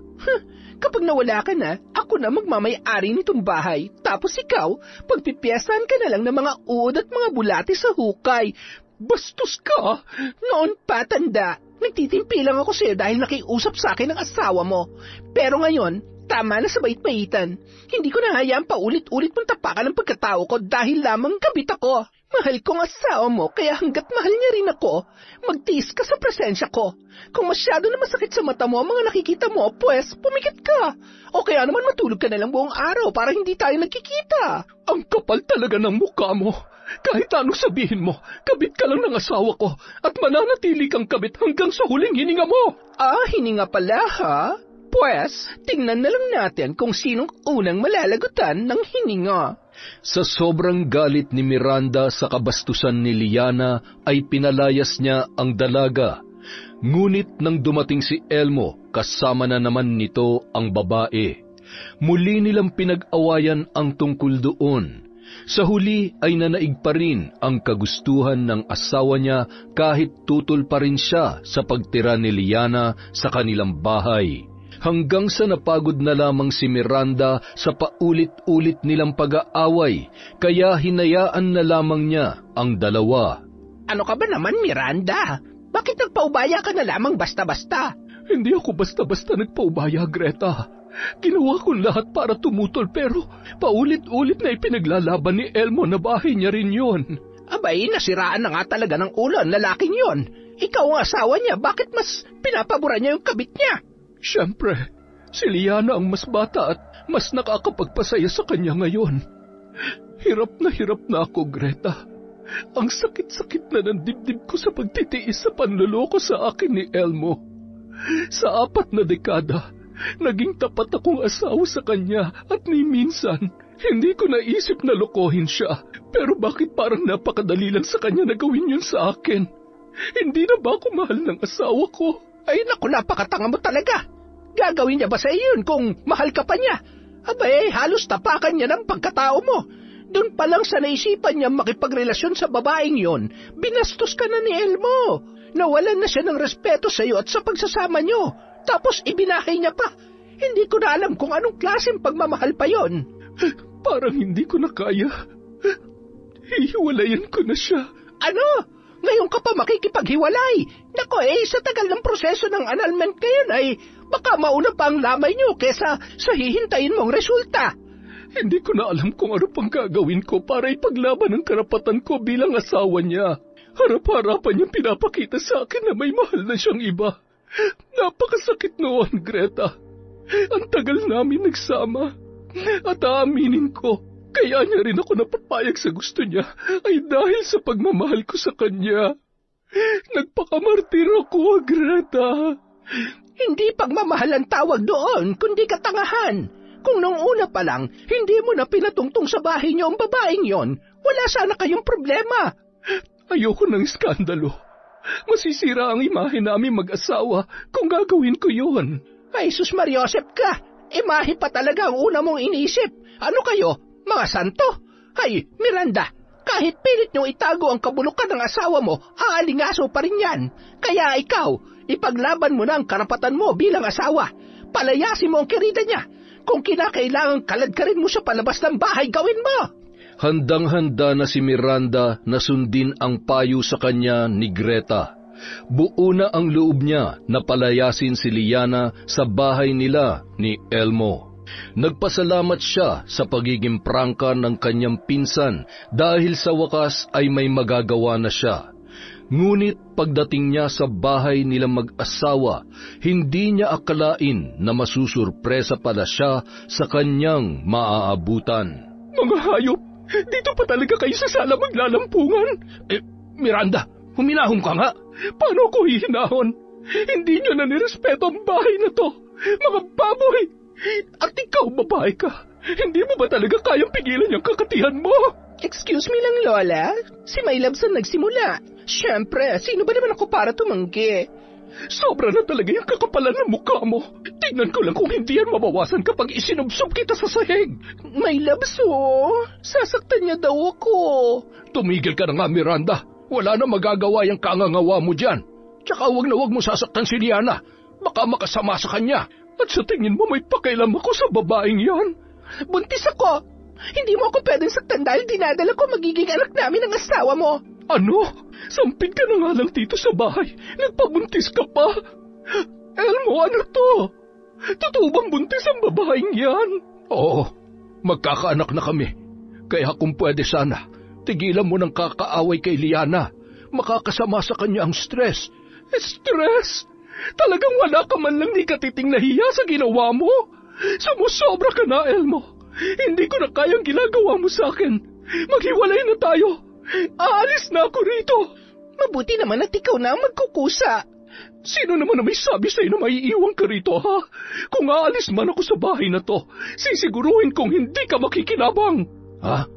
Kapag nawala ka na, ako na magmamay-ari nitong bahay. Tapos ikaw, pagpipiyasan ka na lang ng mga uod at mga bulati sa hukay. Bastos ka! Noon pa, tanda, nagtitimpi lang ako sa'yo dahil nakiusap sa akin ang asawa mo. Pero ngayon, tama na sa bait-baitan. Hindi ko na hayaan pa ulit-ulit mong tapakan ang pagkatao ko dahil lamang kabit ako. Mahal kong asawa mo, kaya hanggat mahal niya rin ako, magtiis ka sa presensya ko. Kung masyado na masakit sa mata mo ang mga nakikita mo, pues pumikit ka. O kaya naman matulog ka na lang buong araw para hindi tayo nagkikita. Ang kapal talaga ng mukha mo. Kahit anong sabihin mo, kabit ka lang ng asawa ko at mananatili kang kabit hanggang sa huling hininga mo. Hininga pala ha? Pues, tingnan na lang natin kung sinong unang malalagutan ng hininga. Sa sobrang galit ni Miranda sa kabastusan ni Liana ay pinalayas niya ang dalaga. Ngunit nang dumating si Elmo, kasama na naman nito ang babae. Muli nilang pinag-awayan ang tungkol doon. Sa huli ay nanaig pa rin ang kagustuhan ng asawa niya kahit tutol pa rin siya sa pagtira ni Liana sa kanilang bahay. Hanggang sa napagod na lamang si Miranda sa paulit-ulit nilang pag-aaway, kaya hinayaan na lamang niya ang dalawa. Ano ka ba naman, Miranda? Bakit nagpaubaya ka na lamang basta-basta? Hindi ako basta-basta nagpaubaya, Greta. Ginawa ko lahat para tumutol pero paulit-ulit na ipinaglalaban ni Elmo na bahay niya rin yun. Abay, nasiraan na nga talaga ng ulo ang lalaking yon. Ikaw ang asawa niya, bakit mas pinapabura niya yung kabit niya? Siyempre, si Liana ang mas bata at mas nakakapagpasaya sa kanya ngayon. Hirap na ako, Greta. Ang sakit-sakit na ng dibdib ko sa pagtitiis sa panluloko sa akin ni Elmo. Sa 4 na dekada, naging tapat akong asawa sa kanya at ni minsan, hindi ko naisip na lokohin siya. Pero bakit parang napakadali lang sa kanya na gawin yun sa akin? Hindi na ba ako mahal ng asawa ko? Ay naku, napakatanga mo talaga. Gagawin niya ba sa iyon kung mahal ka pa niya? Abay, halos tapakan niya ng pagkatao mo. Doon pa lang sa naisipan niya makipagrelasyon sa babaeng yon, binastos ka na ni Elmo. Nawalan na siya ng respeto sa iyo at sa pagsasama niyo. Tapos ibinahay niya pa. Hindi ko na alam kung anong klaseng pagmamahal pa yon. Parang hindi ko na kaya. Hihiwalayan ko na siya. Ano? Ngayon ka pa makikipaghiwalay? Nako sa tagal ng proseso ng annulment ngayon ay baka mauna pa ang lamay niyo kesa sa hihintayin mong resulta. Hindi ko na alam kung ano pang gagawin ko para ipaglaban ang karapatan ko bilang asawa niya. Harap-harapan niyang pinapakita sa akin na may mahal na siyang iba. Napakasakit noon, Greta. Ang tagal namin nagsama. At aaminin ko, kaya niya rin ako napapayag sa gusto niya ay dahil sa pagmamahal ko sa kanya. Nagpakamartir ako, Greta. Hindi pagmamahal ang tawag doon, kundi katangahan. Kung nung una pa lang, hindi mo na pinatungtong sa bahay niyo ang babaeng yon, wala sana kayong problema. Ayoko ng iskandalo. Masisira ang imahe namin mag-asawa kung gagawin ko yun. Ay, sus Mariosep ka! Imahe pa talaga ang una mong inisip. Ano kayo? Mga santo? Ay, Miranda, kahit pilit nyo itago ang kabulukan ng asawa mo, aalingaso pa rin yan. Kaya ikaw, ipaglaban mo na ang karapatan mo bilang asawa. Palayasin mo ang kirita niya. Kung kinakailangan kaladkarin mo sa palabas ng bahay, gawin mo! Handang-handa na si Miranda na sundin ang payo sa kanya ni Greta. Buo na ang loob niya na palayasin si Liana sa bahay nila ni Elmo. Nagpasalamat siya sa pagiging prangka ng kanyang pinsan dahil sa wakas ay may magagawa na siya. Ngunit pagdating niya sa bahay nilang mag-asawa, hindi niya akalain na masusurpresa pala siya sa kanyang maaabutan. Mga hayop! Dito pa talaga kayo sa sala maglalampungan? Miranda, huminahon ka nga. Paano ako hihinahon? Hindi niyo na nirespeto ang bahay na to. Mga baboy! At ikaw, babae ka. Hindi mo ba talaga kayang pigilan yung kakatihan mo? Excuse me lang, Lola. Si Maylabs ang nagsimula. Siyempre, sino ba naman ako para tumanggi? Sobra na talaga yung kakapalan ng mukha mo. Tingnan ko lang kung hindi yan mabawasan kapag isinubsob kita sa sahig. Maylabs, sasaktan niya daw ako. Tumigil ka na nga, Miranda. Wala na magagawa yung kangangawa mo dyan. Tsaka wag na wag mo sasaktan si Liana. Baka makasama sa kanya. At sa tingin mo may pakialam ako sa babaeng yan? Buntis ako. Hindi mo ako pwedeng saktan dahil dinadala ko magiging anak namin ang asawa mo. Ano? Sampid ka na nga lang dito sa bahay. Nagpabuntis ka pa? Elmo, ano to? Totoo bang buntis ang babaeng yan? Oo, magkakaanak na kami. Kaya kung pwede sana, tigilan mo ng kakaaway kay Liana. Makakasama sa kanya ang stress. Stress? Talagang wala ka man lang ni katiting nahiya sa ginawa mo? Sumusobra ka na, Elmo. Hindi ko na kayang ginagawa mo sa akin. Maghiwalay na tayo. Aalis na ako rito. Mabuti naman at ikaw na ang magkukusa. Sino naman na may sabi sa'yo na maiiwan ka rito, ha? Kung aalis man ako sa bahay na to, sisiguruhin kong hindi ka makikinabang. Ha?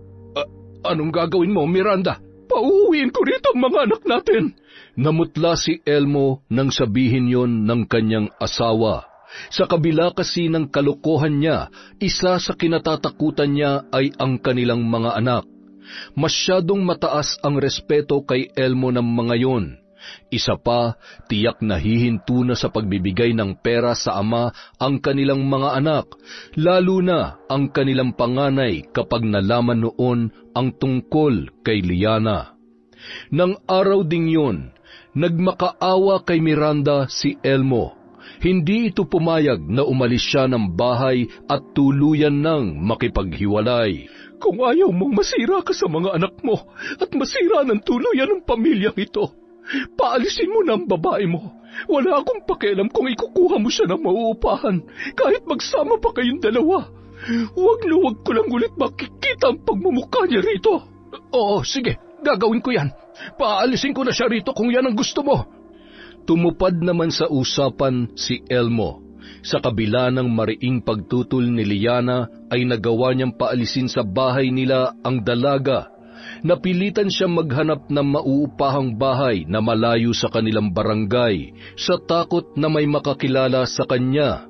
Anong gagawin mo, Miranda? Pauuwiin ko rito ang mga anak natin. Namutla si Elmo nang sabihin yon ng kanyang asawa. Sa kabila kasi ng kalokohan niya, isa sa kinatatakutan niya ay ang kanilang mga anak. Masyadong mataas ang respeto kay Elmo ng mga yon. Isa pa, tiyak na hihinto na sa pagbibigay ng pera sa ama ang kanilang mga anak, lalo na ang kanilang panganay kapag nalaman noon ang tungkol kay Liana. Nang araw ding yun, Nagmakaawa kay Miranda si Elmo. Hindi ito pumayag na umalis siya ng bahay at tuluyan nang makipaghiwalay. Kung ayaw mong masira ka sa mga anak mo at masira ng tuluyan ng pamilyang ito, paalisin mo na ang babae mo. Wala akong pakialam kung ikukuha mo siya ng mauupahan, kahit magsama pa kayong dalawa. Huwag na huwag ko lang ulit makikita ang pagmumukha niya rito. Oo, sige, gagawin ko yan. Paalisin ko na siya rito kung yan ang gusto mo. Tumupad naman sa usapan si Elmo. Sa kabila ng mariing pagtutol ni Liana ay nagawa niyang paalisin sa bahay nila ang dalaga. Napilitan siyang maghanap ng mauupahang bahay na malayo sa kanilang barangay sa takot na may makakilala sa kanya.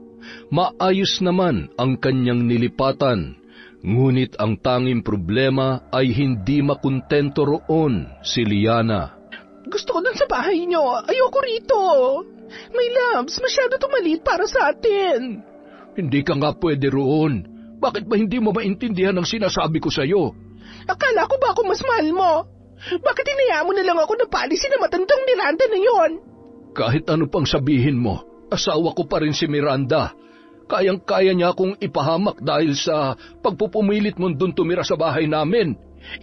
Maayos naman ang kanyang nilipatan, ngunit ang tanging problema ay hindi makontento roon si Liana. Gusto ko dun sa bahay niyo. Ayoko rito. My loves, masyado tumalit para sa atin. Hindi ka nga pwede roon. Bakit ba hindi mo maintindihan ang sinasabi ko sa'yo? Akala ko ba ako mas mahal mo? Bakit hinayaan mo na lang ako na paalisin na matandang Miranda na yon? Kahit ano pang sabihin mo, asawa ko pa rin si Miranda. Kayang-kaya niya akong ipahamak dahil sa pagpupumilit mong dun tumira sa bahay namin.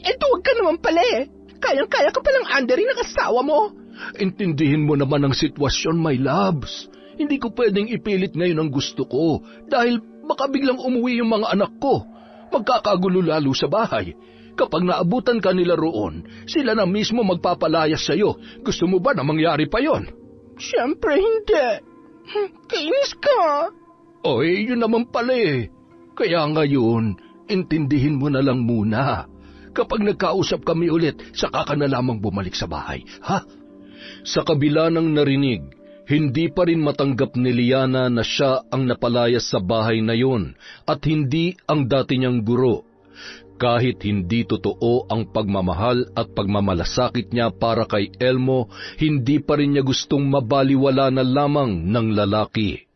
Huwag ka naman pala eh. Kayang-kaya ka palang Anderin ng asawa mo. Intindihin mo naman ang sitwasyon, my loves. Hindi ko pwedeng ipilit ngayon ang gusto ko dahil baka biglang umuwi yung mga anak ko. Magkakagulo lalo sa bahay. Kapag naabutan ka nila roon, sila na mismo magpapalayas sa'yo. Gusto mo ba na mangyari pa yon? Siyempre hindi. Kainis ka. Yun naman pala eh. Kaya ngayon, intindihin mo na lang muna. Kapag nagkausap kami ulit, saka ka na lamang bumalik sa bahay, ha? Sa kabila ng narinig, hindi pa rin matanggap ni Liana na siya ang napalayas sa bahay na yun at hindi ang dati niyang guro. Kahit hindi totoo ang pagmamahal at pagmamalasakit niya para kay Elmo, hindi pa rin niya gustong mabaliwala na lamang ng lalaki.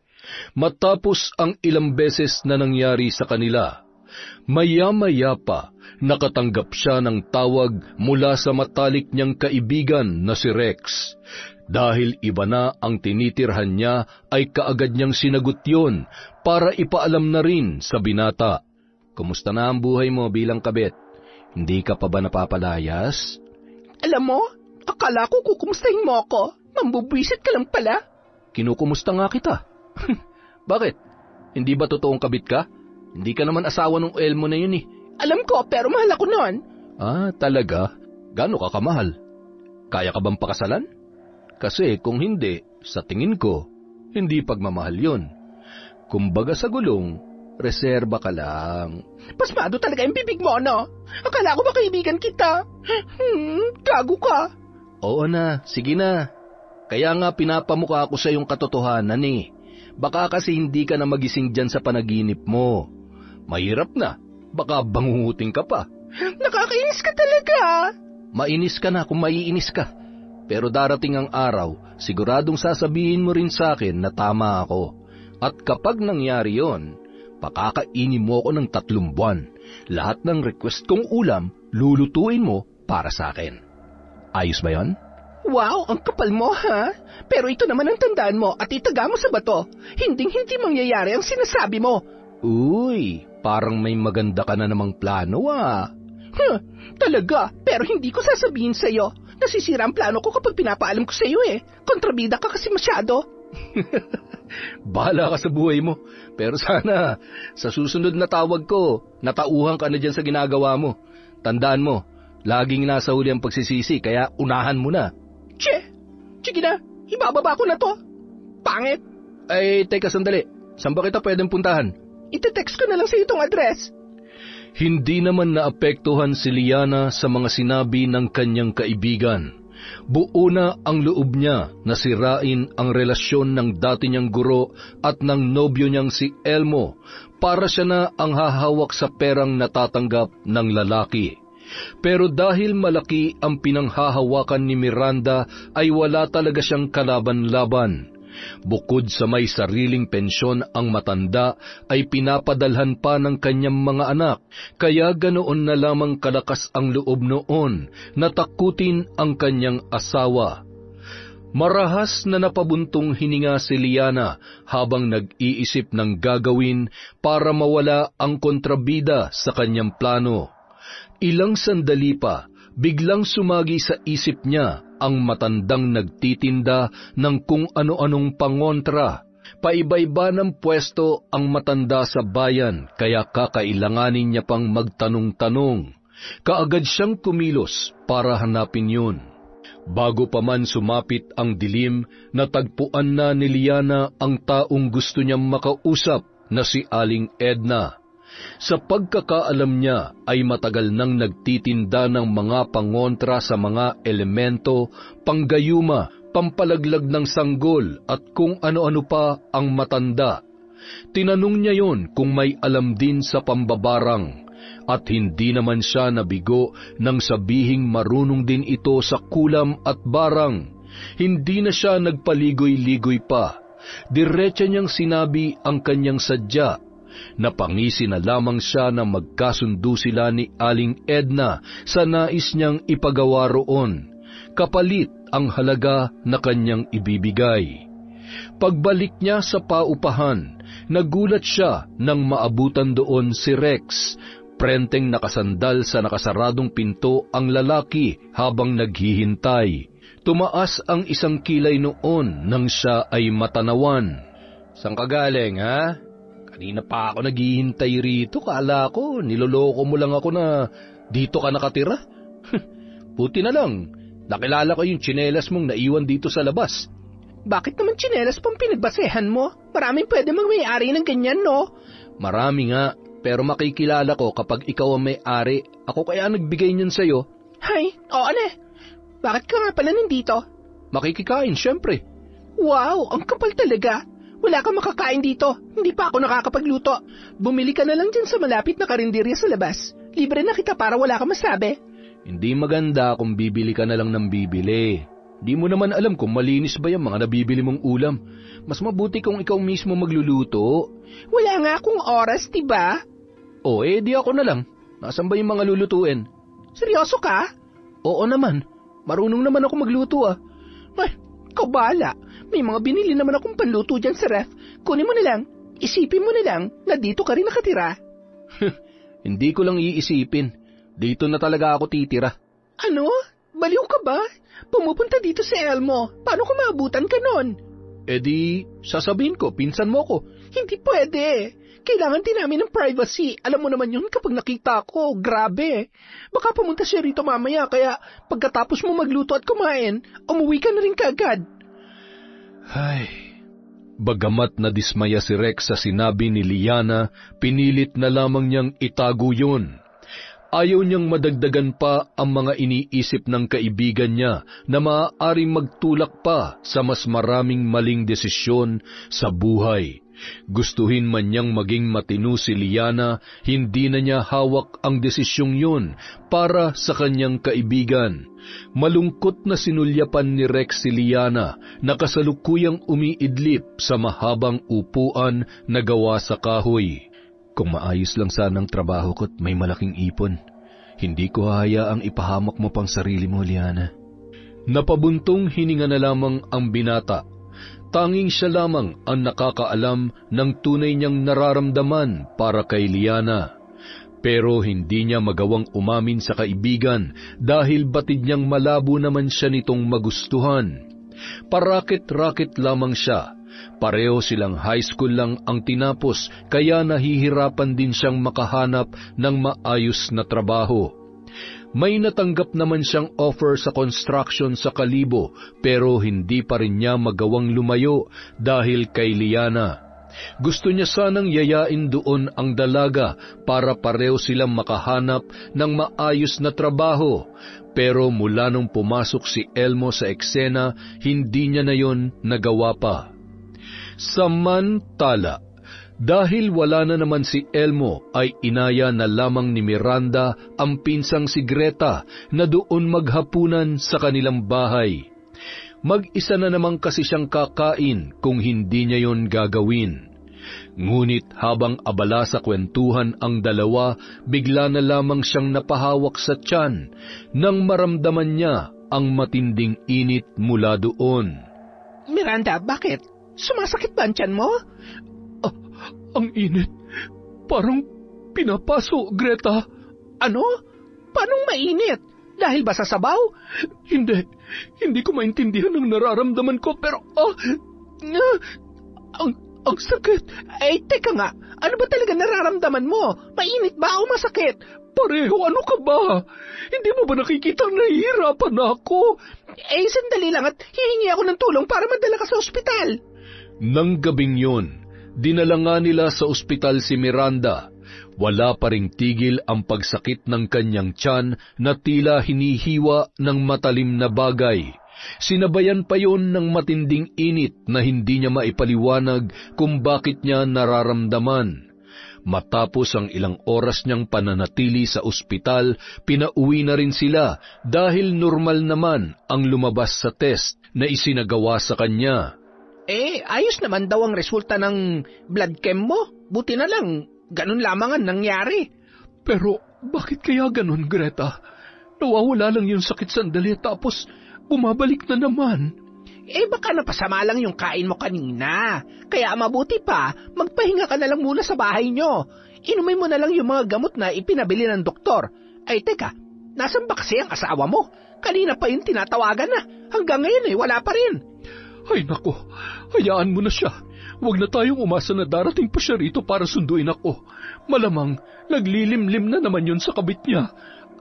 Matapos ang ilang beses na nangyari sa kanila, maya-maya pa, nakatanggap siya ng tawag mula sa matalik niyang kaibigan na si Rex. Dahil iba na ang tinitirhan niya, ay kaagad niyang sinagot yon para ipaalam na rin sa binata. Kumusta na ang buhay mo bilang kabit? Hindi ka pa ba napapalayas? Alam mo, akala ko kukumustahin mo ako. Mambubwisit ka lang pala. Kinukumusta nga kita. Bakit? Hindi ba totoong kabit ka? Hindi ka naman asawa ng Elmo na yun eh. Alam ko, pero mahal ako noon. Ah, talaga? Gaano ka kamahal? Kaya ka bang pakasalan? Kasi kung hindi, sa tingin ko, hindi pagmamahal yun. Kumbaga sa gulong, reserba ka lang. Pasmado talaga yung bibig mo, no? Akala ko ba kaibigan kita? Gago ka. Oo na, sige na. Kaya nga pinapamukha ako sa yung katotohanan eh. Baka kasi hindi ka na magising dyan sa panaginip mo. Mahirap na, baka bangunguting ka pa. Nakakainis ka talaga. Mainis ka na kung maiinis ka. Pero darating ang araw, siguradong sasabihin mo rin sa akin na tama ako. At kapag nangyari yon, pakakainin mo ako ng 3 buwan. Lahat ng request kong ulam, lulutuin mo para sa akin. Ayos ba yon? Wow, ang kapal mo ha? Pero ito naman ang tandaan mo at itaga mo sa bato. Hinding-hindi mangyayari ang sinasabi mo. Uy, parang may maganda ka na namang plano ah. Talaga, pero hindi ko sasabihin sa'yo. Nasisira ang plano ko kapag pinapaalam ko sa'yo eh. Kontrabida ka kasi masyado. Bahala ka sa buhay mo. Pero sana, sa susunod na tawag ko, natauhan ka na dyan sa ginagawa mo. Tandaan mo, laging nasa huli ang pagsisisi, kaya unahan mo na. Sige na, ibababa ko na to. Pangit. Ay, teka sandali. Saan ba kita pwedeng puntahan? Ite-text ko na lang sa itong address. Hindi naman naapektuhan si Liana sa mga sinabi ng kanyang kaibigan. Buo na ang loob niya na sirain ang relasyon ng dati niyang guro at ng nobyo niyang si Elmo para siya na ang hahawak sa perang natatanggap ng lalaki. Pero dahil malaki ang pinanghahawakan ni Miranda ay wala talaga siyang kalaban-laban. Bukod sa may sariling pensyon ang matanda ay pinapadalhan pa ng kanyang mga anak, kaya ganoon na lamang kalakas ang loob noon na takutin ang kanyang asawa. Marahas na napabuntong hininga si Liana habang nag-iisip ng gagawin para mawala ang kontrabida sa kanyang plano. Ilang sandali pa, biglang sumagi sa isip niya ang matandang nagtitinda ng kung ano-anong pangontra. Paiba-iba ng pwesto ang matanda sa bayan, kaya kakailanganin niya pang magtanong-tanong. Kaagad siyang kumilos para hanapin yun. Bago pa man sumapit ang dilim, natagpuan na ni Liana ang taong gusto niyang makausap na si Aling Edna. Sa pagkakaalam niya ay matagal nang nagtitinda ng mga pangontra sa mga elemento, panggayuma, pampalaglag ng sanggol at kung ano-ano pa ang matanda. Tinanong niya yon kung may alam din sa pambabarang. At hindi naman siya nabigo nang sabihing marunong din ito sa kulam at barang. Hindi na siya nagpaligoy-ligoy pa. Diretsa niyang sinabi ang kanyang sadya. Napangisi na lamang siya na magkasundo sila ni Aling Edna sa nais niyang ipagawa roon. Kapalit ang halaga na kanyang ibibigay. Pagbalik niya sa paupahan, nagulat siya nang maabutan doon si Rex. Prenteng nakasandal sa nakasaradong pinto ang lalaki habang naghihintay. Tumaas ang isang kilay noon nang siya ay matanawan. "Saan ka galing, ha? Kanina pa ako naghihintay rito. Kala ko, niloloko mo lang ako na dito ka nakatira. Buti na lang, nakilala ko yung tsinelas mong naiwan dito sa labas." Bakit naman tsinelas pang pinagbasehan mo? Maraming pwede magmay-ari ng ganyan, no? Marami nga. Pero makikilala ko kapag ikaw ang may-ari. Ako kaya nagbigay niyan sa'yo. Hay, oo na. Bakit ka nga pala nandito? Makikikain, syempre. Wow, ang kapal talaga. Wala kang makakain dito. Hindi pa ako nakakapagluto. Bumili ka na lang dyan sa malapit na karinderya sa labas. Libre na kita para wala kang masabi. Hindi maganda kung bibili ka na lang ng bibili. Di mo naman alam kung malinis ba yung mga nabibili mong ulam. Mas mabuti kung ikaw mismo magluluto. Wala nga akong oras, diba? O, di ako na lang. Nasaan ba yung mga lulutuin? Seryoso ka? Oo naman. Marunong naman ako magluto, ah. Ay, kabala. May mga binili naman akong panluto dyan sa ref. Kunin mo na lang. Isipin mo na lang na dito ka rin nakatira. Hindi ko lang iisipin. Dito na talaga ako titira. Ano? Baliw ka ba? Pumupunta dito si Elmo. Paano kung maabutan ka nun? Sasabihin ko, pinsan mo ko. Hindi pwede. Kailangan din namin ng privacy. Alam mo naman yun kapag nakita ko. Grabe. Baka pumunta siya rito mamaya, kaya pagkatapos mo magluto at kumain, umuwi ka na rin kaagad. Ay, bagamat nadismaya si Rex sa sinabi ni Liana, pinilit na lamang niyang itago yun. Ayaw niyang madagdagan pa ang mga iniisip ng kaibigan niya na maaaring magtulak pa sa mas maraming maling desisyon sa buhay. Gustuhin man niyang maging matino si Liana, hindi na niya hawak ang desisyong yun para sa kanyang kaibigan. Malungkot na sinulyapan ni Rex si Liana na kasalukuyang umiidlip sa mahabang upuan na gawa sa kahoy. Kung maayos lang sanang trabaho ko't may malaking ipon, hindi ko hahayaang ipahamak mo pang sarili mo, Liana. Napabuntong hininga na lamang ang binata. Tanging siya lamang ang nakakaalam ng tunay niyang nararamdaman para kay Liana. Pero hindi niya magawang umamin sa kaibigan dahil batid niyang malabo naman siya nitong magustuhan. Parakit-rakit lamang siya. Pareho silang high school lang ang tinapos, kaya nahihirapan din siyang makahanap ng maayos na trabaho. May natanggap naman siyang offer sa construction sa Kalibo, pero hindi pa rin niya magawang lumayo dahil kay Liana. Gusto niya sanang yayain doon ang dalaga para pareho silang makahanap ng maayos na trabaho, pero mula nung pumasok si Elmo sa eksena, hindi niya na yon nagawa pa. Samantala, dahil wala na naman si Elmo, ay inaya na lamang ni Miranda ang pinsang si Greta na doon maghapunan sa kanilang bahay. Mag-isa na naman kasi siyang kakain kung hindi niya yon gagawin. Ngunit habang abala sa kwentuhan ang dalawa, bigla na lamang siyang napahawak sa tiyan nang maramdaman niya ang matinding init mula doon. Miranda, bakit? Sumasakit ba ang tiyan mo? Ang init. Parang pinapaso, Greta. Ano? Paanong mainit? Dahil ba sa sabaw? Hindi ko maintindihan ang nararamdaman ko, pero ang sakit. Teka nga, ano ba talaga nararamdaman mo? Mainit ba o masakit? Pareho, ano ka ba? Hindi mo ba nakikita nahihirapan ako? Sandali lang at hihingi ako ng tulong para madala ka sa ospital. Nang gabing yun, dinala nga nila sa ospital si Miranda. Wala pa ring tigil ang pagsakit ng kanyang tiyan na tila hinihiwa ng matalim na bagay. Sinabayan pa yon ng matinding init na hindi niya maipaliwanag kung bakit niya nararamdaman. Matapos ang ilang oras niyang pananatili sa ospital, pinauwi na rin sila dahil normal naman ang lumabas sa test na isinagawa sa kanya. Ayos naman daw ang resulta ng blood chem mo. Buti na lang, ganun lamang ang nangyari. Pero bakit kaya ganun, Greta? Nawawala lang yung sakit sandali tapos bumabalik na naman. Baka napasama lang yung kain mo kanina. Kaya mabuti pa, magpahinga ka na lang muna sa bahay nyo. Inumin mo na lang yung mga gamot na ipinabili ng doktor. Teka, nasan ba kasi ang asawa mo? Kanina pa yung tinatawagan na. Hanggang ngayon wala pa rin. Ay nako, hayaan mo na siya. Huwag na tayong umasa na darating pa siya rito para sunduin ako. Malamang, naglilimlim na naman yun sa kabit niya.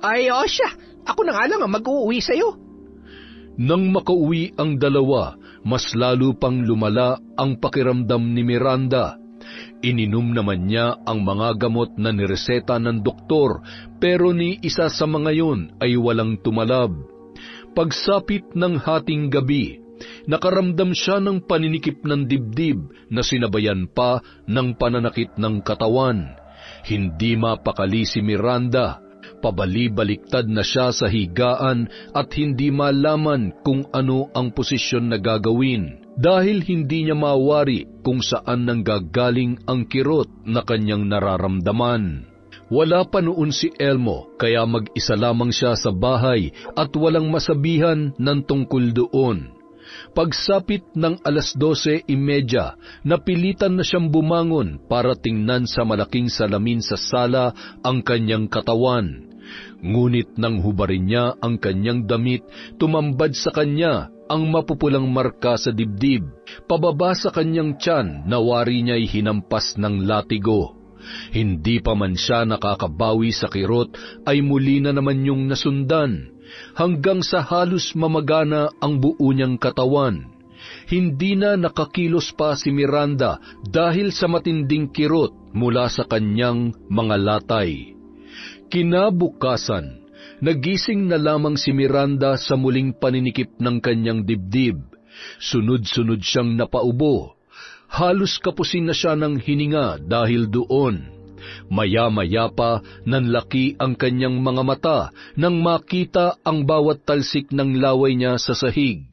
O siya, ako na nga lang ang mag-uuwi sa'yo. Nang makauwi ang dalawa, mas lalo pang lumala ang pakiramdam ni Miranda. Ininom naman niya ang mga gamot na nireseta ng doktor, pero ni isa sa mga yun ay walang tumalab. Pagsapit ng hating gabi, nakaramdam siya ng paninikip ng dibdib na sinabayan pa ng pananakit ng katawan. Hindi mapakali si Miranda. Pabali-baliktad na siya sa higaan at hindi malaman kung ano ang posisyon na gagawin dahil hindi niya mawari kung saan nanggagaling ang kirot na kanyang nararamdaman. Wala pa noon si Elmo kaya mag-isa lamang siya sa bahay at walang masabihan ng tungkol doon. Pagsapit ng 12:30, napilitan na siyang bumangon para tingnan sa malaking salamin sa sala ang kanyang katawan. Ngunit nang hubarin niya ang kanyang damit, tumambad sa kanya ang mapupulang marka sa dibdib. Pababa sa kanyang tiyan, nawari niya'y hinampas ng latigo. Hindi pa man siya nakakabawi sa kirot, ay muli na naman yung nasundan, hanggang sa halos mamagana ang buo niyang katawan. Hindi na nakakilos pa si Miranda dahil sa matinding kirot mula sa kanyang mga latay. Kinabukasan, nagising na lamang si Miranda sa muling paninikip ng kanyang dibdib. Sunod-sunod siyang napaubo. Halos kapusin na siya ng hininga dahil doon. Maya-maya pa, nanlaki ang kanyang mga mata nang makita ang bawat talsik ng laway niya sa sahig.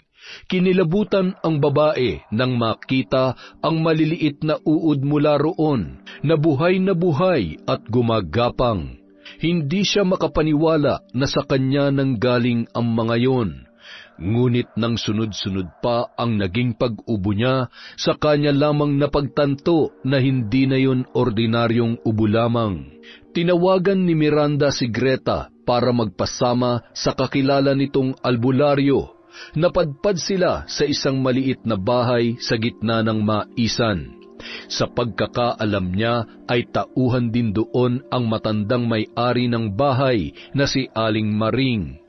Kinilabutan ang babae nang makita ang maliliit na uod mula roon, na buhay at gumagapang. Hindi siya makapaniwala na sa kanya nanggaling ang mga yon. Ngunit nang sunod-sunod pa ang naging pag-ubo niya, sa kanya lamang napagtanto na hindi na yon ordinaryong ubo lamang. Tinawagan ni Miranda si Greta para magpasama sa kakilala nitong albularyo. Napadpad sila sa isang maliit na bahay sa gitna ng maisan. Sa pagkakaalam niya ay tauhan din doon ang matandang may-ari ng bahay na si Aling Maring.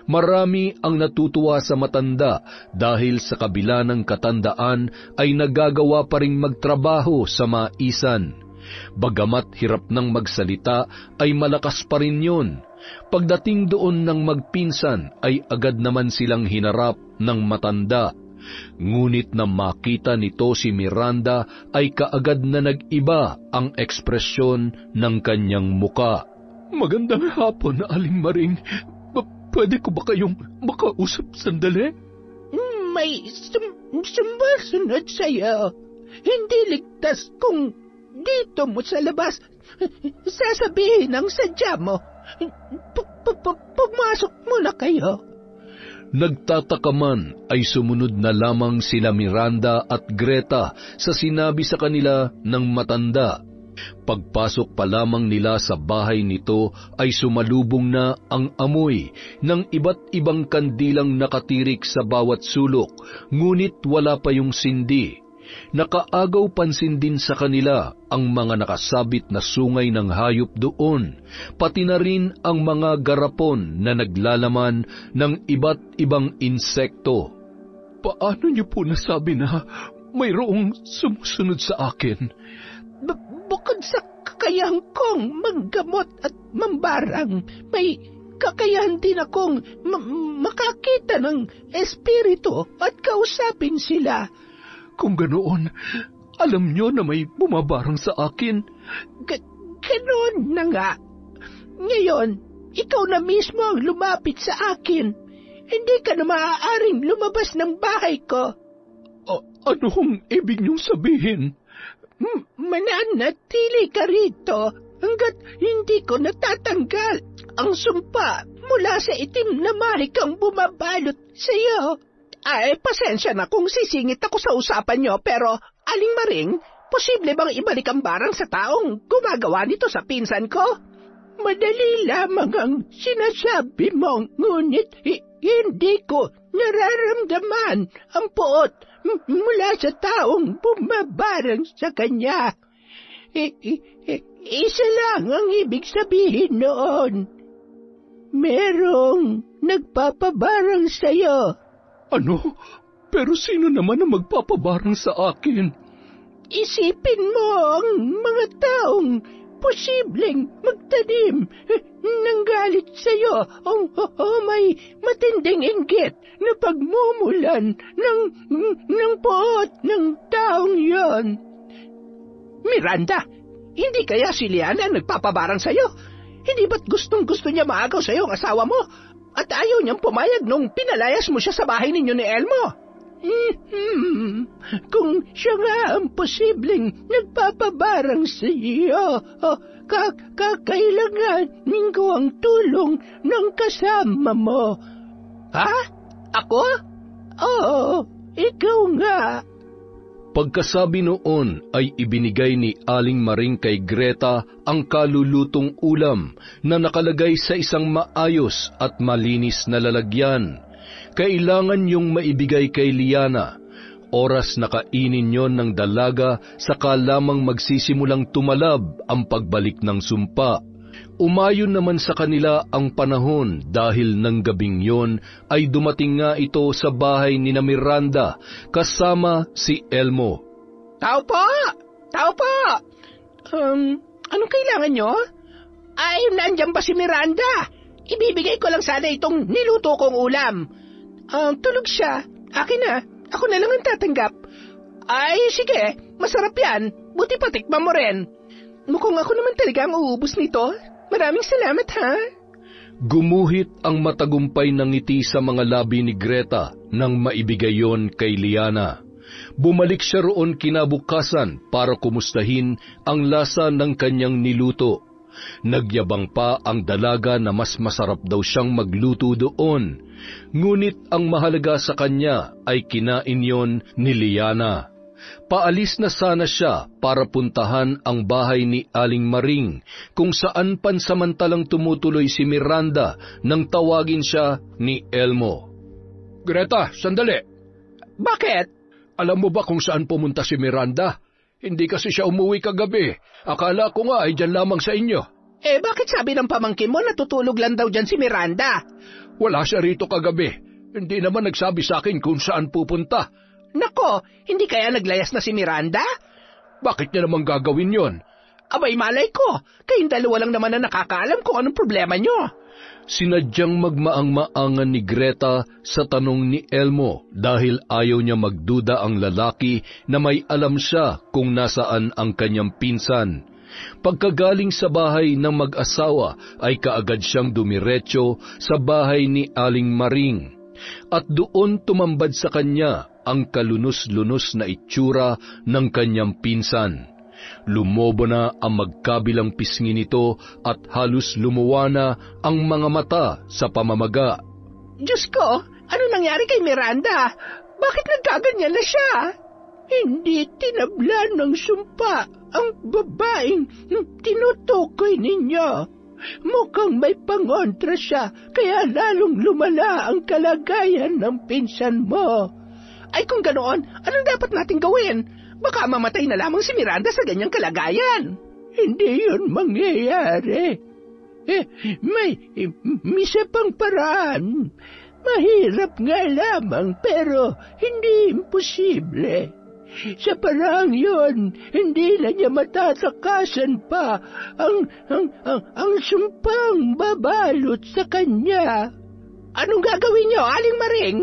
Marami ang natutuwa sa matanda dahil sa kabila ng katandaan ay nagagawa pa ring magtrabaho sa maisan. Bagamat hirap ng magsalita ay malakas pa rin yun. Pagdating doon ng magpinsan ay agad naman silang hinarap ng matanda. Ngunit na makita nito si Miranda ay kaagad na nag-iba ang ekspresyon ng kanyang muka. Magandang hapon, Aling Maring. Pwede ko ba kayong makausap sandali? May sumusunod sa'yo. Hindi ligtas kung dito mo sa labas sasabihin ang sadya mo. Pumasok muna kayo. Nagtataka man ay sumunod na lamang sina Miranda at Greta sa sinabi sa kanila ng matanda. Pagpasok pa lamang nila sa bahay nito ay sumalubong na ang amoy ng iba't ibang kandilang nakatirik sa bawat sulok, ngunit wala pa yung sindi. Nakaagaw pansin din sa kanila ang mga nakasabit na sungay ng hayop doon, pati na rin ang mga garapon na naglalaman ng iba't ibang insekto. Paano niyo po nasabi na mayroong sumusunod sa akin? Bukod sa kakayahan kong manggamot at mambarang, may kakayahan din akong makakita ng espiritu at kausapin sila. Kung ganoon, alam niyo na may bumabarang sa akin. Ganoon na nga. Ngayon, ikaw na mismo ang lumapit sa akin. Hindi ka na maaaring lumabas ng bahay ko. Anong ibig niyong sabihin? Mananatili ka rito hanggat hindi ko natatanggal ang sumpa mula sa itim na marikang bumabalot sa iyo. Ay, pasensya na kung sisingit ako sa usapan niyo, pero Aling Maring, posible bang ibalik ang barang sa taong gumagawa nito sa pinsan ko? Madali lamang ang sinasabi mo, ngunit hindi ko nararamdaman ang puot mula sa taong bumabarang sa kanya. Isa lang ang ibig sabihin noon. Merong nagpapabarang sa'yo. Ano? Pero sino naman ang magpapabarang sa akin? Isipin mo ang mga taong posibleng magtanim ng galit sa'yo o may matinding inggit na pagmumulan ng puot ng taong yon. Miranda, hindi kaya si Liana nagpapabarang sa'yo? Hindi ba't gustong-gusto niya maagaw sa'yo ang asawa mo? At ayaw niyang pumayag nung pinalayas mo siya sa bahay ninyo ni Elmo? Kung siya nga ang posibleng nagpapabarang sa iyo, kakailanganin ko ang tulong ng kasama mo. Ha? Ako? Oo, ikaw nga. Pagkasabi noon ay ibinigay ni Aling Maring kay Greta ang kalulutong ulam na nakalagay sa isang maayos at malinis na lalagyan. Kailangan yung maibigay kay Liana. Oras na kainin yon ng dalaga, saka lamang magsisimulang tumalab ang pagbalik ng sumpa. Umayon naman sa kanila ang panahon dahil ng gabing yon ay dumating nga ito sa bahay ni Miranda kasama si Elmo. Tao po! Tao po! Anong kailangan nyo? Ay, nandiyan ba si Miranda? Ibibigay ko lang sana itong niluto kong ulam. Tulog siya. Akin na. Ako na lang ang tatanggap. Ay, sige. Masarap yan. Buti patikman mo rin. Mukhang ako naman talaga ang uubos nito. Maraming salamat, ha? Gumuhit ang matagumpay ng ngiti sa mga labi ni Greta nang maibigay yon kay Liana. Bumalik siya roon kinabukasan para kumustahin ang lasa ng kanyang niluto. Nagyabang pa ang dalaga na mas masarap daw siyang magluto doon. Ngunit ang mahalaga sa kanya ay kinain yon ni Liana. Paalis na sana siya para puntahan ang bahay ni Aling Maring, kung saan pansamantalang tumutuloy si Miranda nang tawagin siya ni Elmo. Greta, sandali. Bakit? Alam mo ba kung saan pumunta si Miranda? Hindi kasi siya umuwi kagabi. Akala ko nga ay dyan lamang sa inyo. Bakit sabi ng pamangkin mo natutulog lang daw dyan si Miranda? Wala siya rito kagabi. Hindi naman nagsabi sa akin kung saan pupunta. Nako, hindi kaya naglayas na si Miranda? Bakit niya naman gagawin yon? Abay, malay ko. Kayong dalawa lang naman na nakakaalam kung anong problema nyo. Sinadyang magmaang-maangan ni Greta sa tanong ni Elmo dahil ayaw niya magduda ang lalaki na may alam siya kung nasaan ang kanyang pinsan. Pagkagaling sa bahay ng mag-asawa ay kaagad siyang dumiretso sa bahay ni Aling Maring. At doon tumambad sa kanya ang kalunos-lunos na itsura ng kanyang pinsan. Lumobo na ang magkabilang pisngi nito at halos lumuwa na ang mga mata sa pamamaga. Diyos ko, ano nangyari kay Miranda? Bakit nagkaganyan na siya? Hindi tinabla ng sumpa ang babaeng tinutukoy ninyo. Mukhang may pangontra siya, kaya lalong lumala ang kalagayan ng pinsan mo. Ay kung ganoon, anong dapat nating gawin? Baka mamatay na lamang si Miranda sa ganyang kalagayan. Hindi yun mangyayari. May isa pang paraan. Mahirap nga lamang pero hindi imposible. Sa parang yun, hindi na niya matatakasan pa ang sumpang babalot sa kanya. Anong gagawin niyo, Aling Maring?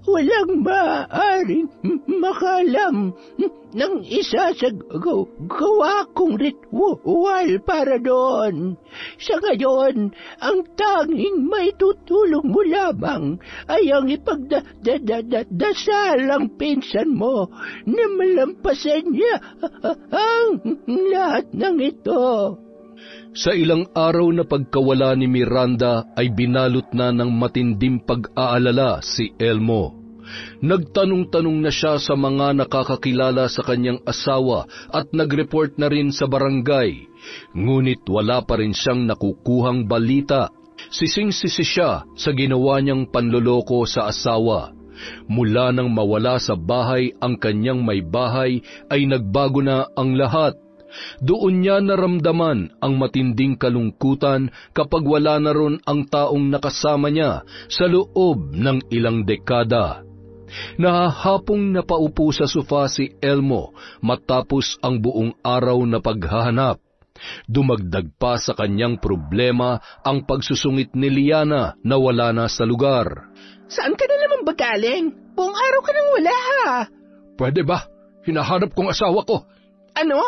Walang maaaring makalam ng isa sa gawa kong ritual para doon. Sa ngayon, ang tanging may tutulong mo lamang ay ang ipagdasal ang pinsan mo na malampasan niya ang lahat ng ito. Sa ilang araw na pagkawala ni Miranda ay binalot na ng matinding pag-aalala si Elmo. Nagtanong-tanong na siya sa mga nakakakilala sa kanyang asawa at nag-report na rin sa barangay. Ngunit wala pa rin siyang nakukuhang balita. Sising-sisi siya sa ginawa niyang panloloko sa asawa. Mula nang mawala sa bahay ang kanyang may bahay ay nagbago na ang lahat. Doon niya naramdaman ang matinding kalungkutan kapag wala na ron ang taong nakasama niya sa loob ng ilang dekada. Nahahapong napaupo sa sofa si Elmo matapos ang buong araw na paghahanap. Dumagdag pa sa kanyang problema ang pagsusungit ni Liana na wala na sa lugar. Saan ka na naman ba galing? Buong araw ka nang wala ha? Pwede ba? Hinahanap kong asawa ko. Ano?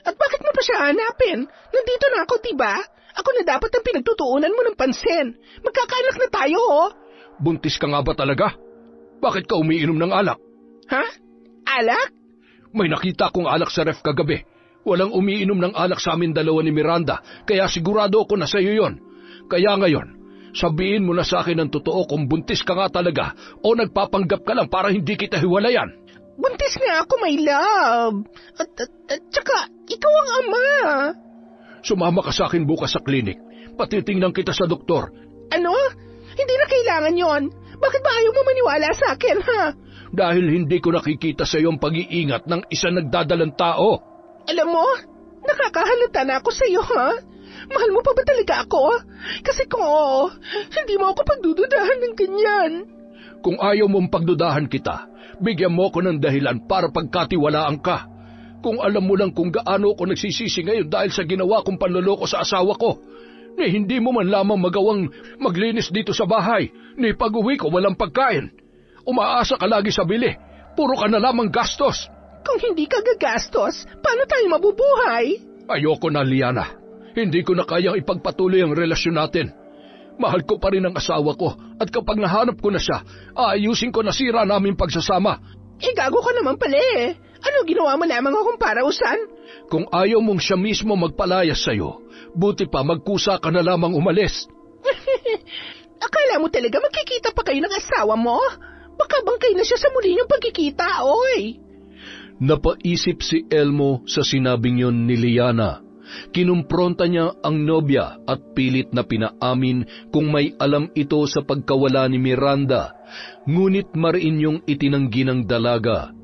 At bakit mo pa siya hanapin? Nandito na ako, diba? Ako na dapat ang pinagtutuunan mo ng pansin. Magkakaanak na tayo, oh. Buntis ka nga ba talaga? Bakit ka umiinom ng alak? Ha? Alak? May nakita kong alak sa ref kagabi. Walang umiinom ng alak sa amin dalawa ni Miranda, kaya sigurado ako na sa'yo yon. Kaya ngayon, sabihin mo na sa akin ang totoo kung buntis ka nga talaga o nagpapanggap ka lang para hindi kita hiwalayan. Buntis nga ako, my love. At saka, ikaw ang ama. Sumama ka sa akin bukas sa klinik. Patitingnan kita sa doktor. Ano? Hindi na kailangan yon. Bakit ba ayaw mo maniwala sa akin, ha? Dahil hindi ko nakikita sa iyong pag-iingat ng isang nagdadalang tao. Alam mo, nakakahalata na ako sa iyo, ha? Mahal mo pa ba talaga ako? Kasi kung oo, hindi mo ako pagdududahan ng ganyan. Kung ayaw mong pagdudahan kita, bigyan mo ko ng dahilan para pagkatiwalaan ka. Kung alam mo lang kung gaano ako nagsisisi ngayon dahil sa ginawa kong panloloko sa asawa ko, ni hindi mo man lamang magawang maglinis dito sa bahay, ni pag-uwi ko walang pagkain. Umaasa ka lagi sa bili, puro ka na lamang gastos. Kung hindi ka gagastos, paano tayo mabubuhay? Ayoko na, Liana. Hindi ko na kayang ipagpatuloy ang relasyon natin. Mahal ko pa rin ang asawa ko at kapag nahanap ko na siya, aayusin ko na sira namin pagsasama. Gago ka naman pala eh. Ano ginawa mo lamang akong parausan? Kung ayaw mong siya mismo magpalayas sa'yo, buti pa magkusa ka na lamang umalis. Akala mo talaga magkikita pa kayo ng asawa mo? Baka bangkay na siya sa muli niyong pagkikita, oy. Napaisip si Elmo sa sinabing yon ni Liana. Kinumpronta niya ang nobya at pilit na pinaamin kung may alam ito sa pagkawala ni Miranda, ngunit mariin yung itinanggi ng dalaga.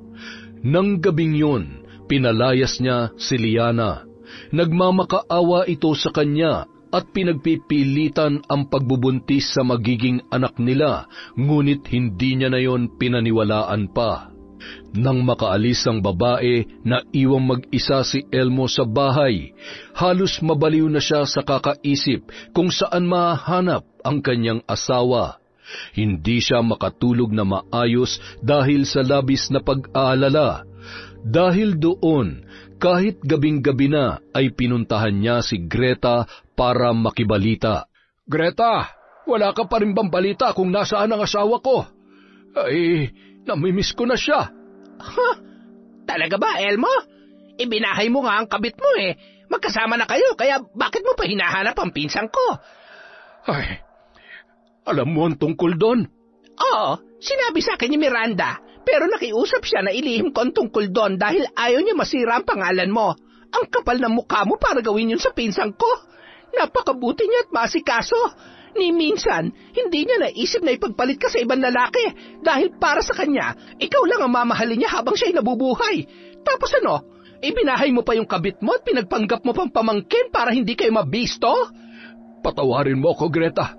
Nang gabing yun, pinalayas niya si Liana. Nagmamakaawa ito sa kanya at pinagpipilitan ang pagbubuntis sa magiging anak nila, ngunit hindi niya na yon pinaniwalaan pa. Nang makaalis ang babae na iwang mag-isa si Elmo sa bahay, halos mabaliw na siya sa kakaisip kung saan mahanap ang kanyang asawa. Hindi siya makatulog na maayos dahil sa labis na pag-aalala. Dahil doon, kahit gabing-gabi na ay pinuntahan niya si Greta para makibalita. Greta, wala ka pa rin bang balita kung nasaan ang asawa ko? Ay, namimiss ko na siya. Huh? Talaga ba, Elmo? Ibinahay mo nga ang kabit mo eh. Magkasama na kayo, kaya bakit mo pa hinahanap ang pinsang ko? Ay, alam mo ang tungkol doon? Oo, sinabi sa akin ni Miranda, pero nakiusap siya na ilihim ko ang tungkol doon dahil ayaw niya masira ang pangalan mo. Ang kapal ng mukha mo para gawin yun sa pinsang ko. Napakabuti niya at masikaso. Ni minsan, hindi niya naisip na ipagpalit ka sa ibang lalaki dahil para sa kanya, ikaw lang ang mamahalin niya habang siya'y nabubuhay. Tapos ano, ibinahay mo pa yung kabit mo at pinagpanggap mo pang pamangkin para hindi kayo mabisto? Patawarin mo ako, Greta.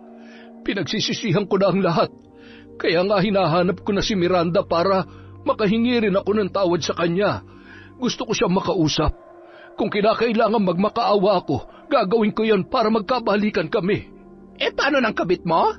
Pinagsisisihan ko na ang lahat. Kaya nga hinahanap ko na si Miranda para makahingi rin ako ng tawad sa kanya. Gusto ko siyang makausap. Kung kinakailangan magmakaawa ako, gagawin ko yon para magkabalikan kami. Paano ng kabit mo?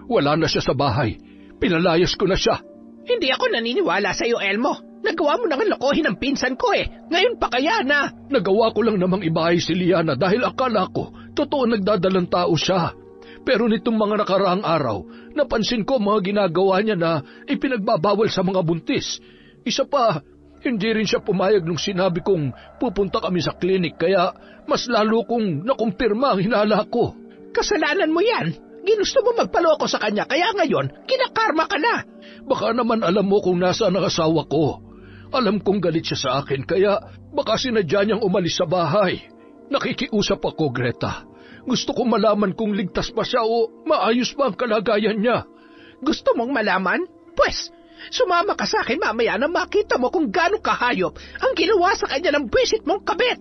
Wala na siya sa bahay. Pinalayas ko na siya. Hindi ako naniniwala sa iyo, Elmo. Nagawa mo nang lokohin ang pinsan ko Ngayon pa kaya na? Nagawa ko lang namang ibahay si Liana dahil akala ko totoo nagdadalang tao siya. Pero nitong mga nakaraang araw, napansin ko mga ginagawa niya na ipinagbabawal sa mga buntis. Isa pa, hindi rin siya pumayag nung sinabi kong pupunta kami sa klinik kaya mas lalo kong nakumpirma ang hinala ko. Kasalanan mo yan. Ginusto mo magpaloko sa kanya kaya ngayon, kinakarma ka na. Baka naman alam mo kung nasaan ang asawa ko. Alam kong galit siya sa akin kaya baka sinadya niyang umalis sa bahay. Nakikiusap ako, Greta. Gusto kong malaman kung ligtas pa siya o maayos ba ang kalagayan niya. Gusto mong malaman? Pwes, sumama ka sa akin mamaya na makita mo kung gaano kahayop ang ginawa sa kanya ng bwisit mong kabit.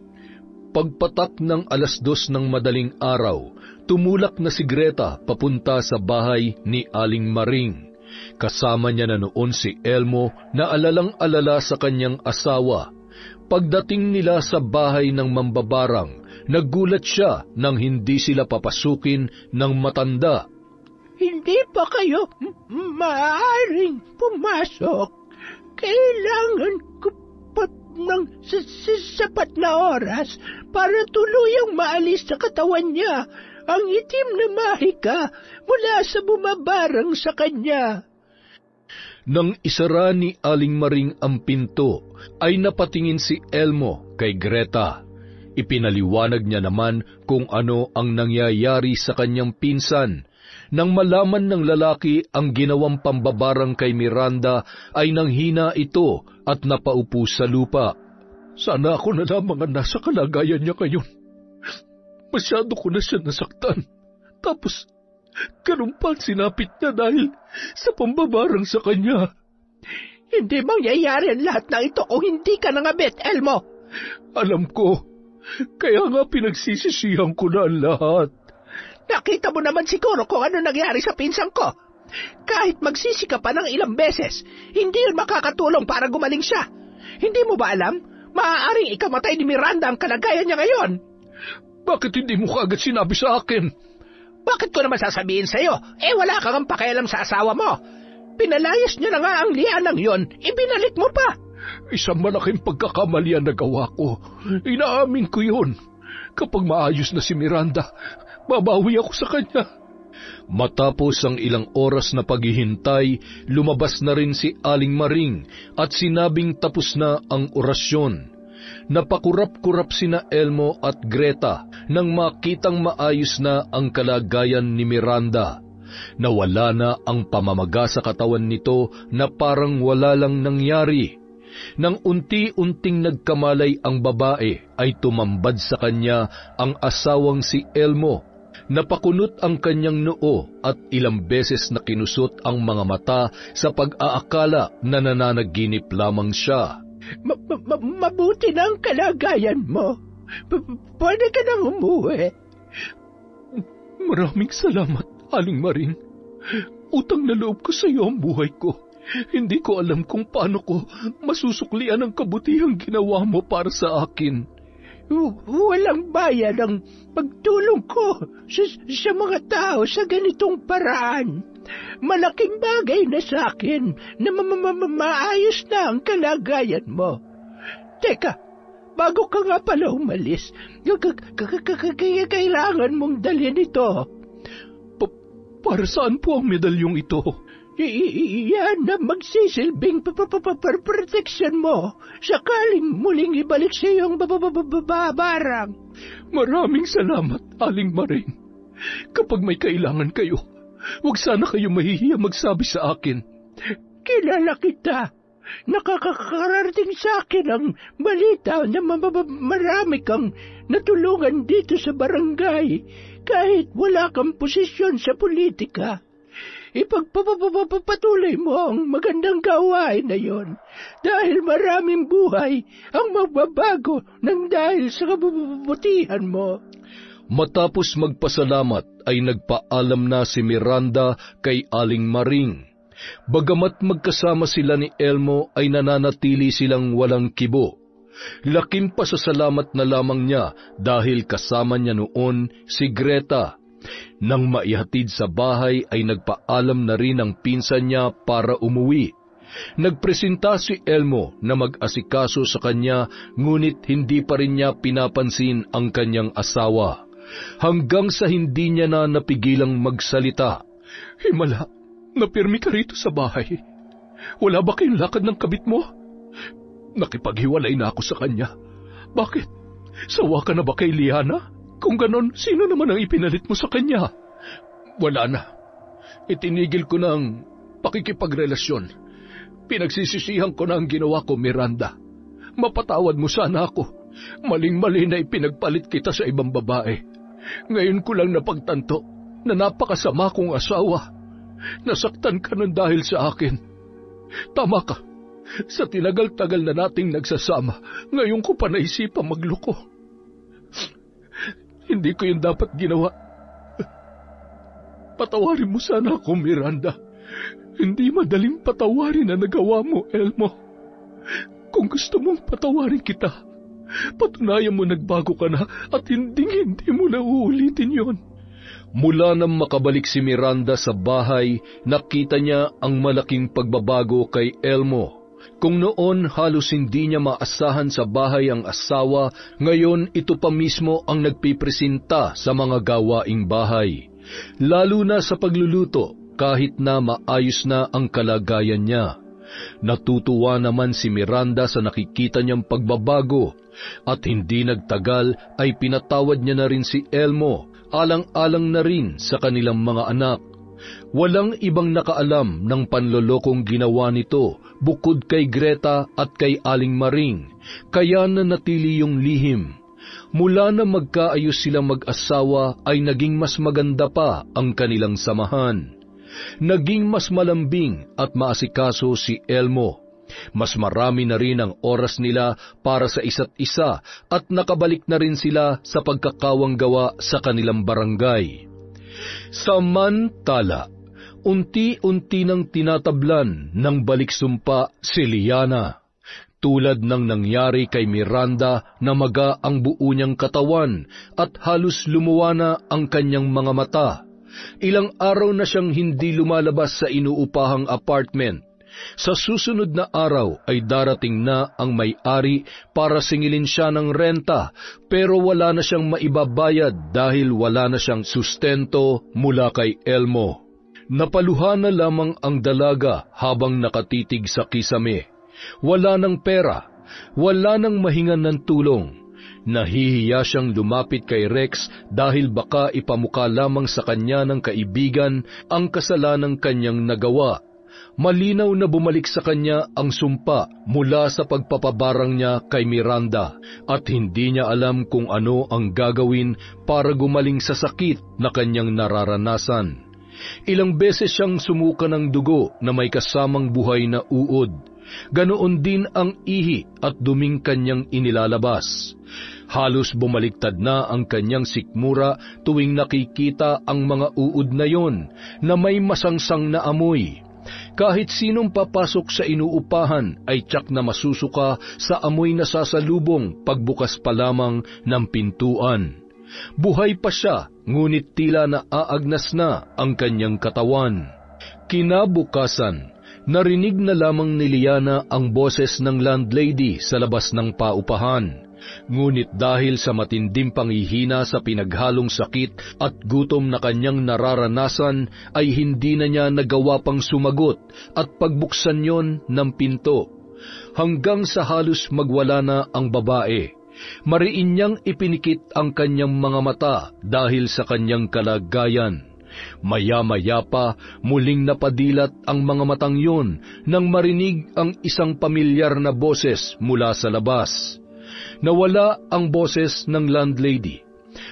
Pagpatak ng 2:00 ng madaling araw, tumulak na si Greta papunta sa bahay ni Aling Maring. Kasama niya na noon si Elmo na alalang-alala sa kanyang asawa. Pagdating nila sa bahay ng mambabarang, nagulat siya nang hindi sila papasukin ng matanda. Hindi pa kayo maaaring pumasok. Kailangan ko pa ng sapat na oras para tuluyang maalis sa katawan niya ang itim na mahika mula sa bumabarang sa kanya. Nang isara ni Aling Maring ang pinto, ay napatingin si Elmo kay Greta. Ipinaliwanag niya naman kung ano ang nangyayari sa kanyang pinsan. Nang malaman ng lalaki ang ginawang pambabarang kay Miranda, ay nanghina ito at napaupo sa lupa. Sana ako na lamang ang nasa kalagayan niya ngayon. Masyado ko na siya nasaktan. Tapos, ganun pa sinapit niya dahil sa pambabarang sa kanya. Hindi mangyayari ang lahat ng ito kung hindi ka nangabit, Elmo. Alam ko. Kaya nga pinagsisisihan ko na ang lahat. Nakita mo naman siguro kung ano nangyari sa pinsang ko. Kahit magsisi ka pa ng ilang beses, hindi yun makakatulong para gumaling siya. Hindi mo ba alam? Maaaring ikamatay ni Miranda ang kalagayan niya ngayon. Bakit hindi mo kaagad sinabi sa akin? Bakit ko naman sasabihin sa'yo? Wala kang pakialam sa asawa mo. Pinalayas niya na nga ang lianang yon, ibinalik mo pa. Isang malaking pagkakamali ang nagawa ko. Inaamin ko yun. Kapag maayos na si Miranda, babawi ako sa kanya. Matapos ang ilang oras na paghihintay, lumabas na rin si Aling Maring at sinabing tapos na ang orasyon. Napakurap-kurap sina Elmo at Greta nang makitang maayos na ang kalagayan ni Miranda. Nawala na ang pamamaga sa katawan nito na parang wala lang nangyari. Nang unti-unting nagkamalay ang babae, ay tumambad sa kanya ang asawang si Elmo. Napakunot ang kanyang noo at ilang beses na kinusot ang mga mata sa pag-aakala na nananaginip lamang siya. Mabuti na ang kalagayan mo. Pwede ka nang umuwi. Maraming salamat, Aling Maring. Utang na loob ko sa iyo ang buhay ko. Hindi ko alam kung paano ko masusuklian ang kabutihang ginawa mo para sa akin. Walang bayad ang pagtulong ko sa mga tao sa ganitong paraan. Malaking bagay na sa akin na maayos na ang kalagayan mo. Teka, bago ka nga pala umalis, kailangan mong dalhin ito. Para saan po ang medalyong ito? Yan na magsisilbing proteksyon mo sakaling muling ibalik sa iyong babarang. Maraming salamat, Aling Maring. Kapag may kailangan kayo, Huwag sana kayo mahihiya magsabi sa akin. Kilala kita. Nakakarating sa akin ang balita na marami kang natulungan dito sa barangay kahit wala kang posisyon sa politika. Ipagpapatuloy mo ang magandang gawain na yon dahil maraming buhay ang magbabago ng dahil sa kabubutihan mo. Matapos magpasalamat ay nagpaalam na si Miranda kay Aling Maring. Bagamat magkasama sila ni Elmo ay nananatili silang walang kibo. Laking pasasalamat na lamang niya dahil kasama niya noon si Greta. Nang maihatid sa bahay ay nagpaalam na rin ang pinsan niya para umuwi. Nagpresenta si Elmo na mag-asikaso sa kanya ngunit hindi pa rin niya pinapansin ang kanyang asawa. Hanggang sa hindi niya na napigilang magsalita. Himala, napirmi ka rito sa bahay. Wala ba kayong lakad ng kabit mo? Nakipaghiwalay na ako sa kanya. Bakit? Sawa ka na ba kay Liana? Kung ganon, sino naman ang ipinalit mo sa kanya? Wala na. Itinigil ko na ang pakikipagrelasyon. Pinagsisisihan ko na ang ginawa ko, Miranda. Mapatawad mo sana ako. Maling-mali na ipinagpalit kita sa ibang babae. Ngayon ko lang napagtanto na napakasama kong asawa. Nasaktan ka ng dahil sa akin. Tama ka. Sa tinagal-tagal na nating nagsasama, ngayon ko pa naisipang magloko. Hindi ko yun dapat ginawa. Patawarin mo sana ako, Miranda. Hindi madaling patawarin na nagawa mo, Elmo. Kung gusto mong patawarin kita, patunayan mo nagbago ka na at hindi mo na uulitin yon. Mula nang makabalik si Miranda sa bahay, nakita niya ang malaking pagbabago kay Elmo. Kung noon halos hindi niya maasahan sa bahay ang asawa, ngayon ito pa mismo ang nagpipresenta sa mga gawaing bahay. Lalo na sa pagluluto, kahit na maayos na ang kalagayan niya. Natutuwa naman si Miranda sa nakikita niyang pagbabago, at hindi nagtagal ay pinatawad niya na rin si Elmo, alang-alang na rin sa kanilang mga anak. Walang ibang nakaalam ng panlolokong ginawa nito bukod kay Greta at kay Aling Maring, kaya nanatili yung lihim. Mula na magkaayos silang mag-asawa ay naging mas maganda pa ang kanilang samahan. Naging mas malambing at maasikaso si Elmo. Mas marami na rin ang oras nila para sa isa't isa at nakabalik na rin sila sa pagkakawang gawa sa kanilang barangay. Samantala, unti-unti nang tinatablan ng baliksumpa si Liana. Tulad ng nangyari kay Miranda na maga ang buo niyang katawan at halos lumuwa na ang kanyang mga mata. Ilang araw na siyang hindi lumalabas sa inuupahang apartment. Sa susunod na araw ay darating na ang may-ari para singilin siya ng renta, pero wala na siyang maibabayad dahil wala na siyang sustento mula kay Elmo. Napaluha na lamang ang dalaga habang nakatitig sa kisame. Wala ng pera, wala ng mahingan ng tulong. Nahihiya siyang lumapit kay Rex dahil baka ipamukha lamang sa kanya ng kaibigan ang kasalanang kanyang nagawa. Malinaw na bumalik sa kanya ang sumpa mula sa pagpapabarang niya kay Miranda at hindi niya alam kung ano ang gagawin para gumaling sa sakit na kanyang nararanasan. Ilang beses siyang sumuka ng dugo na may kasamang buhay na uod. Ganoon din ang ihi at duming kanyang inilalabas. Halos bumaliktad na ang kanyang sikmura tuwing nakikita ang mga uod na yon na may masangsang na amoy. Kahit sinong papasok sa inuupahan ay tiyak na masusuka sa amoy na sasalubong pagbukas pa lamang ng pintuan. Buhay pa siya, ngunit tila naaagnas na ang kanyang katawan. Kinabukasan, narinig na lamang ni Liana ang boses ng landlady sa labas ng paupahan. Ngunit dahil sa matinding panghihina sa pinaghalong sakit at gutom na kanyang nararanasan, ay hindi na niya nagawa pang sumagot at pagbuksan yon ng pinto. Hanggang sa halos magwala na ang babae, mariin niyang ipinikit ang kanyang mga mata dahil sa kanyang kalagayan. Maya-maya pa muling napadilat ang mga matang yun nang marinig ang isang pamilyar na boses mula sa labas. Nawala ang boses ng landlady.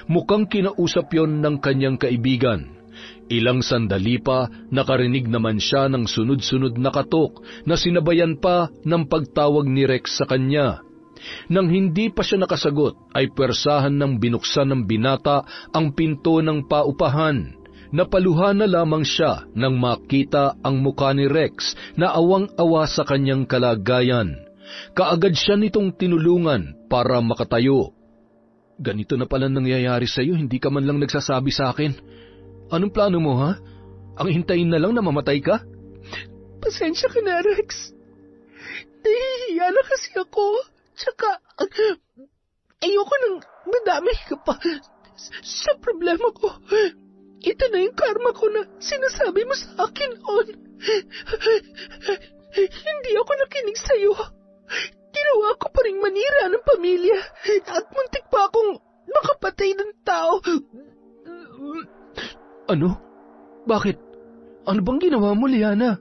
Mukhang kinausap yon ng kanyang kaibigan. Ilang sandali pa nakarinig naman siya ng sunod-sunod na katok na sinabayan pa ng pagtawag ni Rex sa kanya. Nang hindi pa siya nakasagot ay pwersahan ng binuksan ng binata ang pinto ng paupahan. Napaluha na lamang siya nang makita ang mukha ni Rex na awang-awa sa kanyang kalagayan. Kaagad siya nitong tinulungan para makatayo. Ganito na pala nangyayari sa iyo, hindi ka man lang nagsasabi sa akin. Anong plano mo, ha? Ang hintayin na lang na mamatay ka? Pasensya ka na, Rex. Nahihiya na kasi ako. Tsaka, ayoko nang madami ka pa sa problema ko. Ito na yung karma ko na sinasabi mo sa akin noon. Hindi ako nakinig sa'yo. Ginawa ko pa rin manira ng pamilya at muntik pa akong makapatay ng tao. Ano? Bakit? Ano bang ginawa mo, Liana?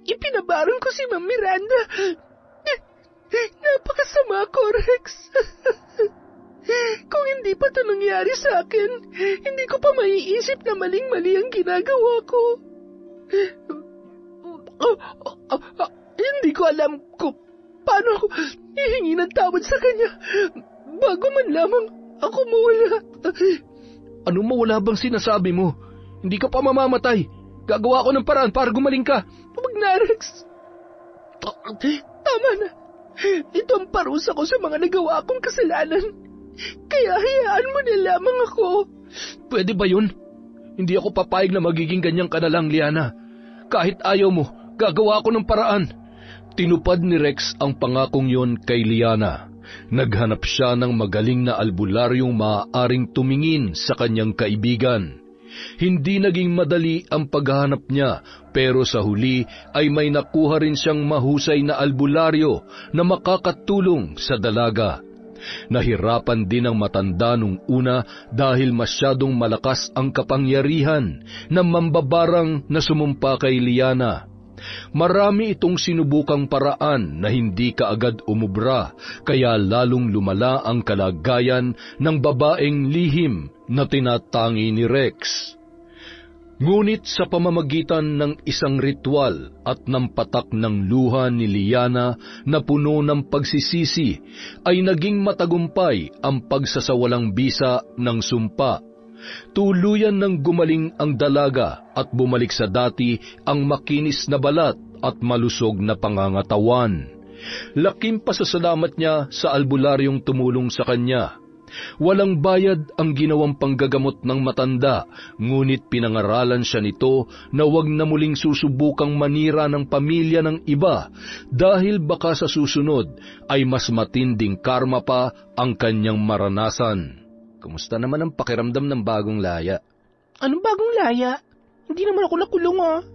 Ipinabaron ko si Ma'am Miranda. Napakasama ko, Rex. Kung hindi pa ito nangyari sa akin, hindi ko pa maiisip na maling-mali ang ginagawa ko. Hindi ko alam kung paano hihingi ng tawad sa kanya bago man lamang ako mawala. Anong mawala bang sinasabi mo? Hindi ka pa mamamatay. Gagawa ko ng paraan para gumaling ka. Huwag na, Rex. Tama na. Ito ang parusa ko sa mga nagawa kong kasalanan. Kaya hayaan mo na lamang ako. Pwede ba yun? Hindi ako papayag na magiging ganyan ka na lang, Liana. Kahit ayaw mo, gagawa ko ng paraan. Tinupad ni Rex ang pangakong yon kay Liana. Naghanap siya ng magaling na albularyong maaaring tumingin sa kanyang kaibigan. Hindi naging madali ang paghahanap niya, pero sa huli ay may nakuha rin siyang mahusay na albularyo na makakatulong sa dalaga. Nahirapan din ang matanda nung una dahil masyadong malakas ang kapangyarihan ng mambabarang na sumumpa kay Liana. Marami itong sinubukang paraan na hindi kaagad umubra, kaya lalong lumala ang kalagayan ng babaeng lihim na tinatangi ni Rex. Ngunit sa pamamagitan ng isang ritual at ng patak ng luha ni Liana na puno ng pagsisisi, ay naging matagumpay ang pagsasawalang bisa ng sumpa. Tuluyan ng gumaling ang dalaga at bumalik sa dati ang makinis na balat at malusog na pangangatawan. Laking pasasalamat niya sa albularyong tumulong sa kanya. Walang bayad ang ginawang panggagamot ng matanda, ngunit pinangaralan siya nito na wag na muling susubukang manira ng pamilya ng iba dahil baka sa susunod ay mas matinding karma pa ang kanyang maranasan. Kumusta naman ang pakiramdam ng bagong laya? Anong bagong laya? Hindi naman ako nakulong, ah.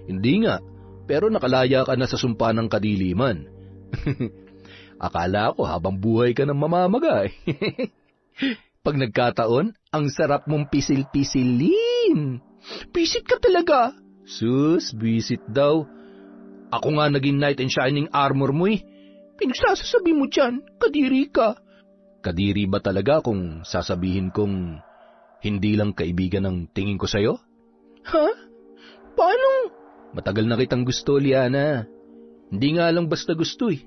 Hindi nga, pero nakalaya ka na sa sumpa ng kadiliman. Akala ko habang buhay ka ng mamamaga eh. Pag nagkataon, ang sarap mong pisil-pisilin. Pisit ka talaga. Sus, bisit daw. Ako nga naging knight in shining armor mo eh. Pinagsasasabi mo dyan, kadiri ka. Kadiri ba talaga kung sasabihin kong hindi lang kaibigan ang tingin ko sa'yo? Ha? Paano? Matagal na kitang gusto, Liana. Hindi nga lang basta gusto eh.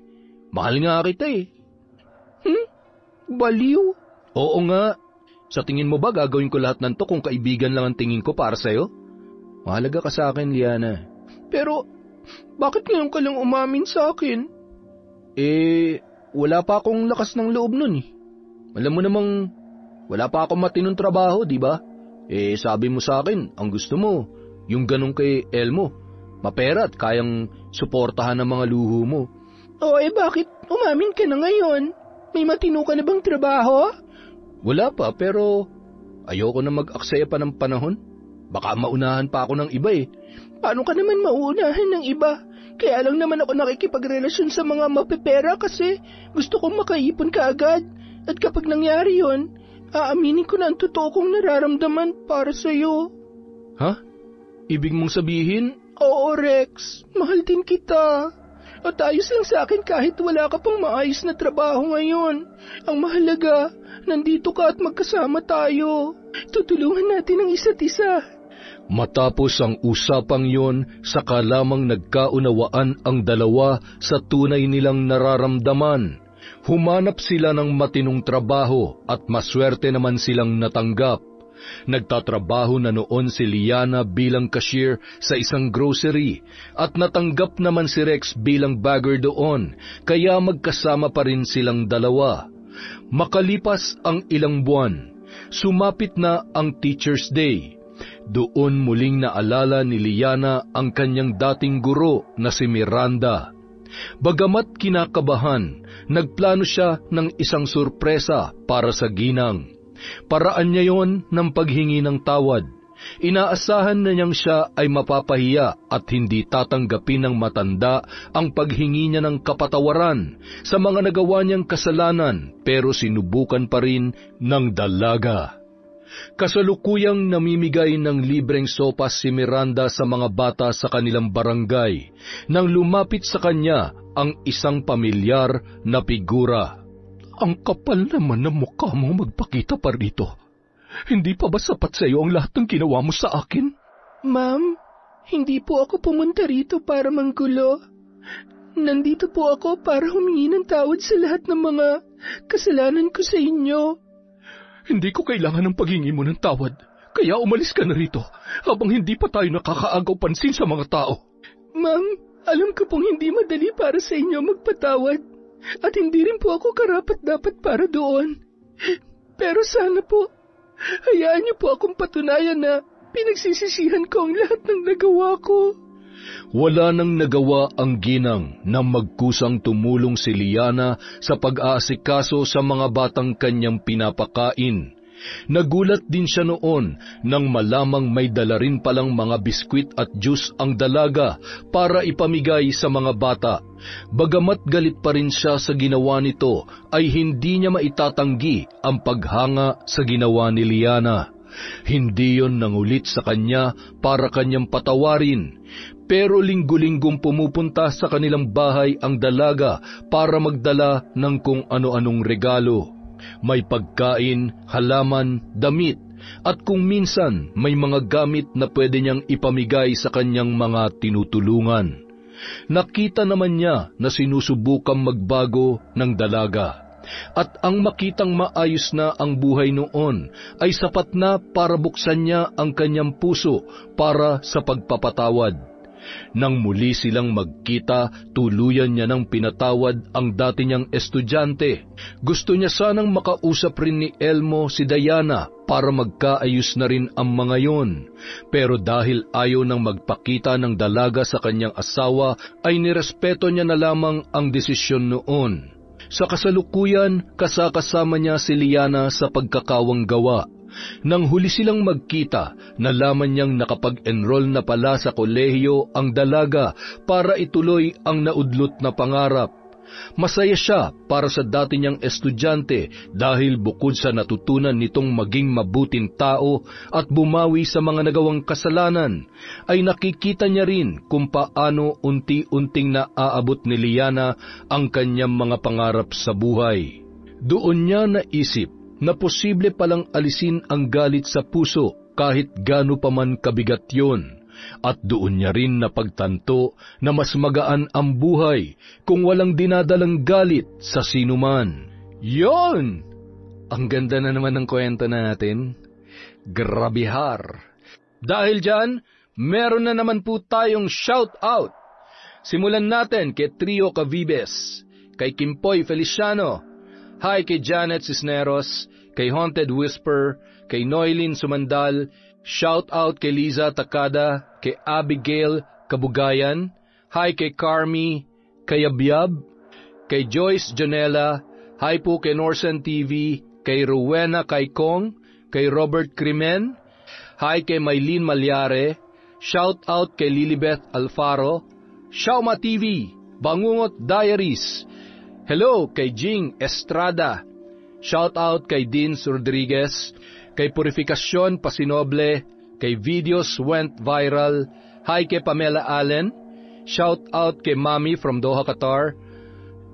Mahal nga kita eh. Baliw. Oo nga. Sa tingin mo ba gagawin ko lahat ng to kung kaibigan lang ang tingin ko para sa'yo? Mahalaga ka sa akin, Liana. Pero, bakit ngayon ka lang umamin sa akin? Wala pa akong lakas ng loob nun eh. Alam mo namang, wala pa akong matinong trabaho, di ba? Sabi mo sa akin, ang gusto mo, yung ganun kay Elmo. Mapera at kayang suportahan ng mga luho mo. Bakit umamin ka na ngayon? May matino ka na bang trabaho? Wala pa, pero ayoko na mag-aksaya pa ng panahon. Baka maunahan pa ako ng iba eh. Paano ka naman mauunahan ng iba? Kaya lang naman ako nakikipagrelasyon sa mga mapepera kasi gusto kong makaipon ka agad. At kapag nangyari yon, aaminin ko na ang totoo kong nararamdaman para sa'yo. Ha? Ibig mong sabihin? Oo, Rex. Mahal din kita. At ayos lang sa akin kahit wala ka pang maayos na trabaho ngayon. Ang mahalaga, nandito ka at magkasama tayo. Tutulungan natin ang isa't isa. Matapos ang usapang yon, saka lamang nagkaunawaan ang dalawa sa tunay nilang nararamdaman. Humanap sila ng matinong trabaho at maswerte naman silang natanggap. Nagtatrabaho na noon si Liana bilang cashier sa isang grocery at natanggap naman si Rex bilang bagger doon, kaya magkasama pa rin silang dalawa. Makalipas ang ilang buwan, sumapit na ang Teacher's Day. Doon muling naalala ni Liana ang kanyang dating guro na si Miranda. Bagamat kinakabahan, nagplano siya ng isang sorpresa para sa ginang. Paraan niya yon ng paghingi ng tawad. Inaasahan na niyang siya ay mapapahiya at hindi tatanggapin ng matanda ang paghingi niya ng kapatawaran sa mga nagawa niyang kasalanan, pero sinubukan pa rin ng dalaga. Kasalukuyang namimigay ng libreng sopas si Miranda sa mga bata sa kanilang barangay nang lumapit sa kanya ang isang pamilyar na figura. Ang kapal naman ng mukha mo magpakita pa rito. Hindi pa ba sapat sa iyo ang lahat ng ginawa mo sa akin? Ma'am, hindi po ako pumunta rito para manggulo. Nandito po ako para humingi ng tawad sa lahat ng mga kasalanan ko sa inyo. Hindi ko kailangan ng paghingi mo ng tawad, kaya umalis ka na rito habang hindi pa tayo nakakaagaw pansin sa mga tao. Ma'am, alam ko pong hindi madali para sa inyo magpatawad. At hindi rin po ako karapat-dapat para doon. Pero sana po, hayaan niyo po akong patunayan na pinagsisisihan ko ang lahat ng nagawa ko. Wala nang nagawa ang ginang nang magkusang tumulong si Liana sa pag-aasikaso sa mga batang kanyang pinapakain. Nagulat din siya noon nang malamang may dala rin palang mga biskwit at juice ang dalaga para ipamigay sa mga bata. Bagamat galit pa rin siya sa ginawa nito, ay hindi niya maitatanggi ang paghanga sa ginawa ni Liana. Hindi yon nangulit sa kanya para kanyang patawarin, pero linggo-linggong pumupunta sa kanilang bahay ang dalaga para magdala ng kung ano-anong regalo. May pagkain, halaman, damit, at kung minsan may mga gamit na pwede niyang ipamigay sa kanyang mga tinutulungan. Nakita naman niya na sinusubukang magbago ng dalaga, at ang makitang maayos na ang buhay noon ay sapat na para buksan niya ang kanyang puso para sa pagpapatawad. Nang muli silang magkita, tuluyan niya nang pinatawad ang dati niyang estudyante. Gusto niya sanang makausap rin ni Elmo si Diana para magkaayos na rin ang mga yon. Pero dahil ayaw nang magpakita ng dalaga sa kanyang asawa, ay nirespeto niya na lamang ang desisyon noon. Sa kasalukuyan, kasakasama niya si Liana sa pagkakawang gawa. Nang huli silang magkita, nalaman niyang nakapag-enroll na pala sa kolehiyo ang dalaga para ituloy ang naudlot na pangarap. Masaya siya para sa dati niyang estudyante dahil bukod sa natutunan nitong maging mabuting tao at bumawi sa mga nagawang kasalanan, ay nakikita niya rin kung paano unti-unting naaabot ni Liana ang kanyang mga pangarap sa buhay. Doon niya naisip na posible palang alisin ang galit sa puso kahit gaano pa man kabigat yon. At doon niya rin napagtanto na mas magaan ang buhay kung walang dinadalang galit sa sinuman. Yon! Ang ganda na naman ng kwento natin. Grabihar! Dahil dyan, meron na naman po tayong shout out. Simulan natin kay Trio Cavibes, kay Kimpoy Feliciano, hi kay Janet Cisneros, kay Haunted Whisper, kay Noylin Sumandal, shout out kay Liza Takada, kay Abigail Kabugayan, hi kay Carmi, kay Abyab, kay Joyce Janela, hi po kay Norsen TV, kay Rowena Kaikong, kay Robert Crimen, hi kay Maylene Malyare, shout out kay Lilibeth Alfaro, Shauma TV, Bangungot Diaries, hello kay Jing Estrada, shout out kay Dean Rodriguez, kay Purificacion Pasinoble, kay videos went viral. Hi kay Pamela Allen. Shout out kay Mami from Doha, Qatar.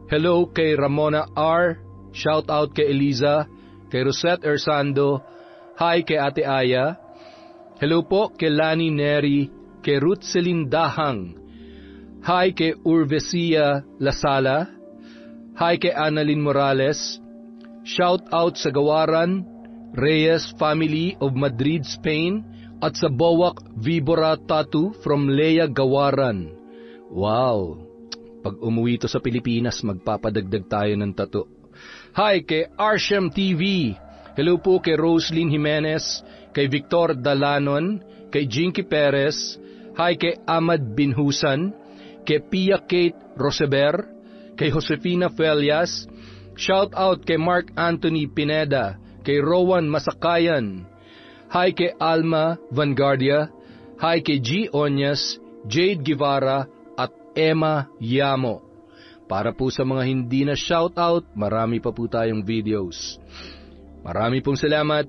Hello kay Ramona R. Shout out kay Eliza. Kay Rosette Ersando. Hi kay Ate Aya. Hello po kay Lani Neri. Kay Ruth Celine Dahang. Hi kay Urvesia Lasala. Hi kay Annalyn Morales. Shout out sa Gawaran, Reyes family of Madrid, Spain, at sa Bowak Vibora Tattoo from Lea Gawaran. Wow! Pag umuwi to sa Pilipinas, magpapadagdag tayo ng tattoo. Hi kay Arshem TV. Hello po kay Roslyn Jimenez, kay Victor Dalanon, kay Jinky Perez. Hi kay Ahmad Binhusan, kay Pia Kate Roseber, kay Josefina Felias. Shout out kay Mark Anthony Pineda, kay Rowan Masakayan. Hi kay Alma Vanguardia. Hi kay G. Onyas, Jade Guevara, at Emma Yamo. Para po sa mga hindi na shout out, marami pa po tayong videos. Marami pong salamat.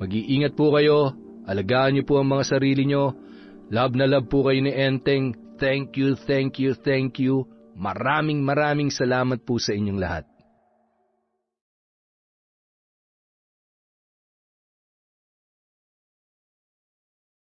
Mag-iingat po kayo. Alagaan niyo po ang mga sarili niyo. Love na love po kayo ni Enteng. Thank you, thank you, thank you. Maraming salamat po sa inyong lahat.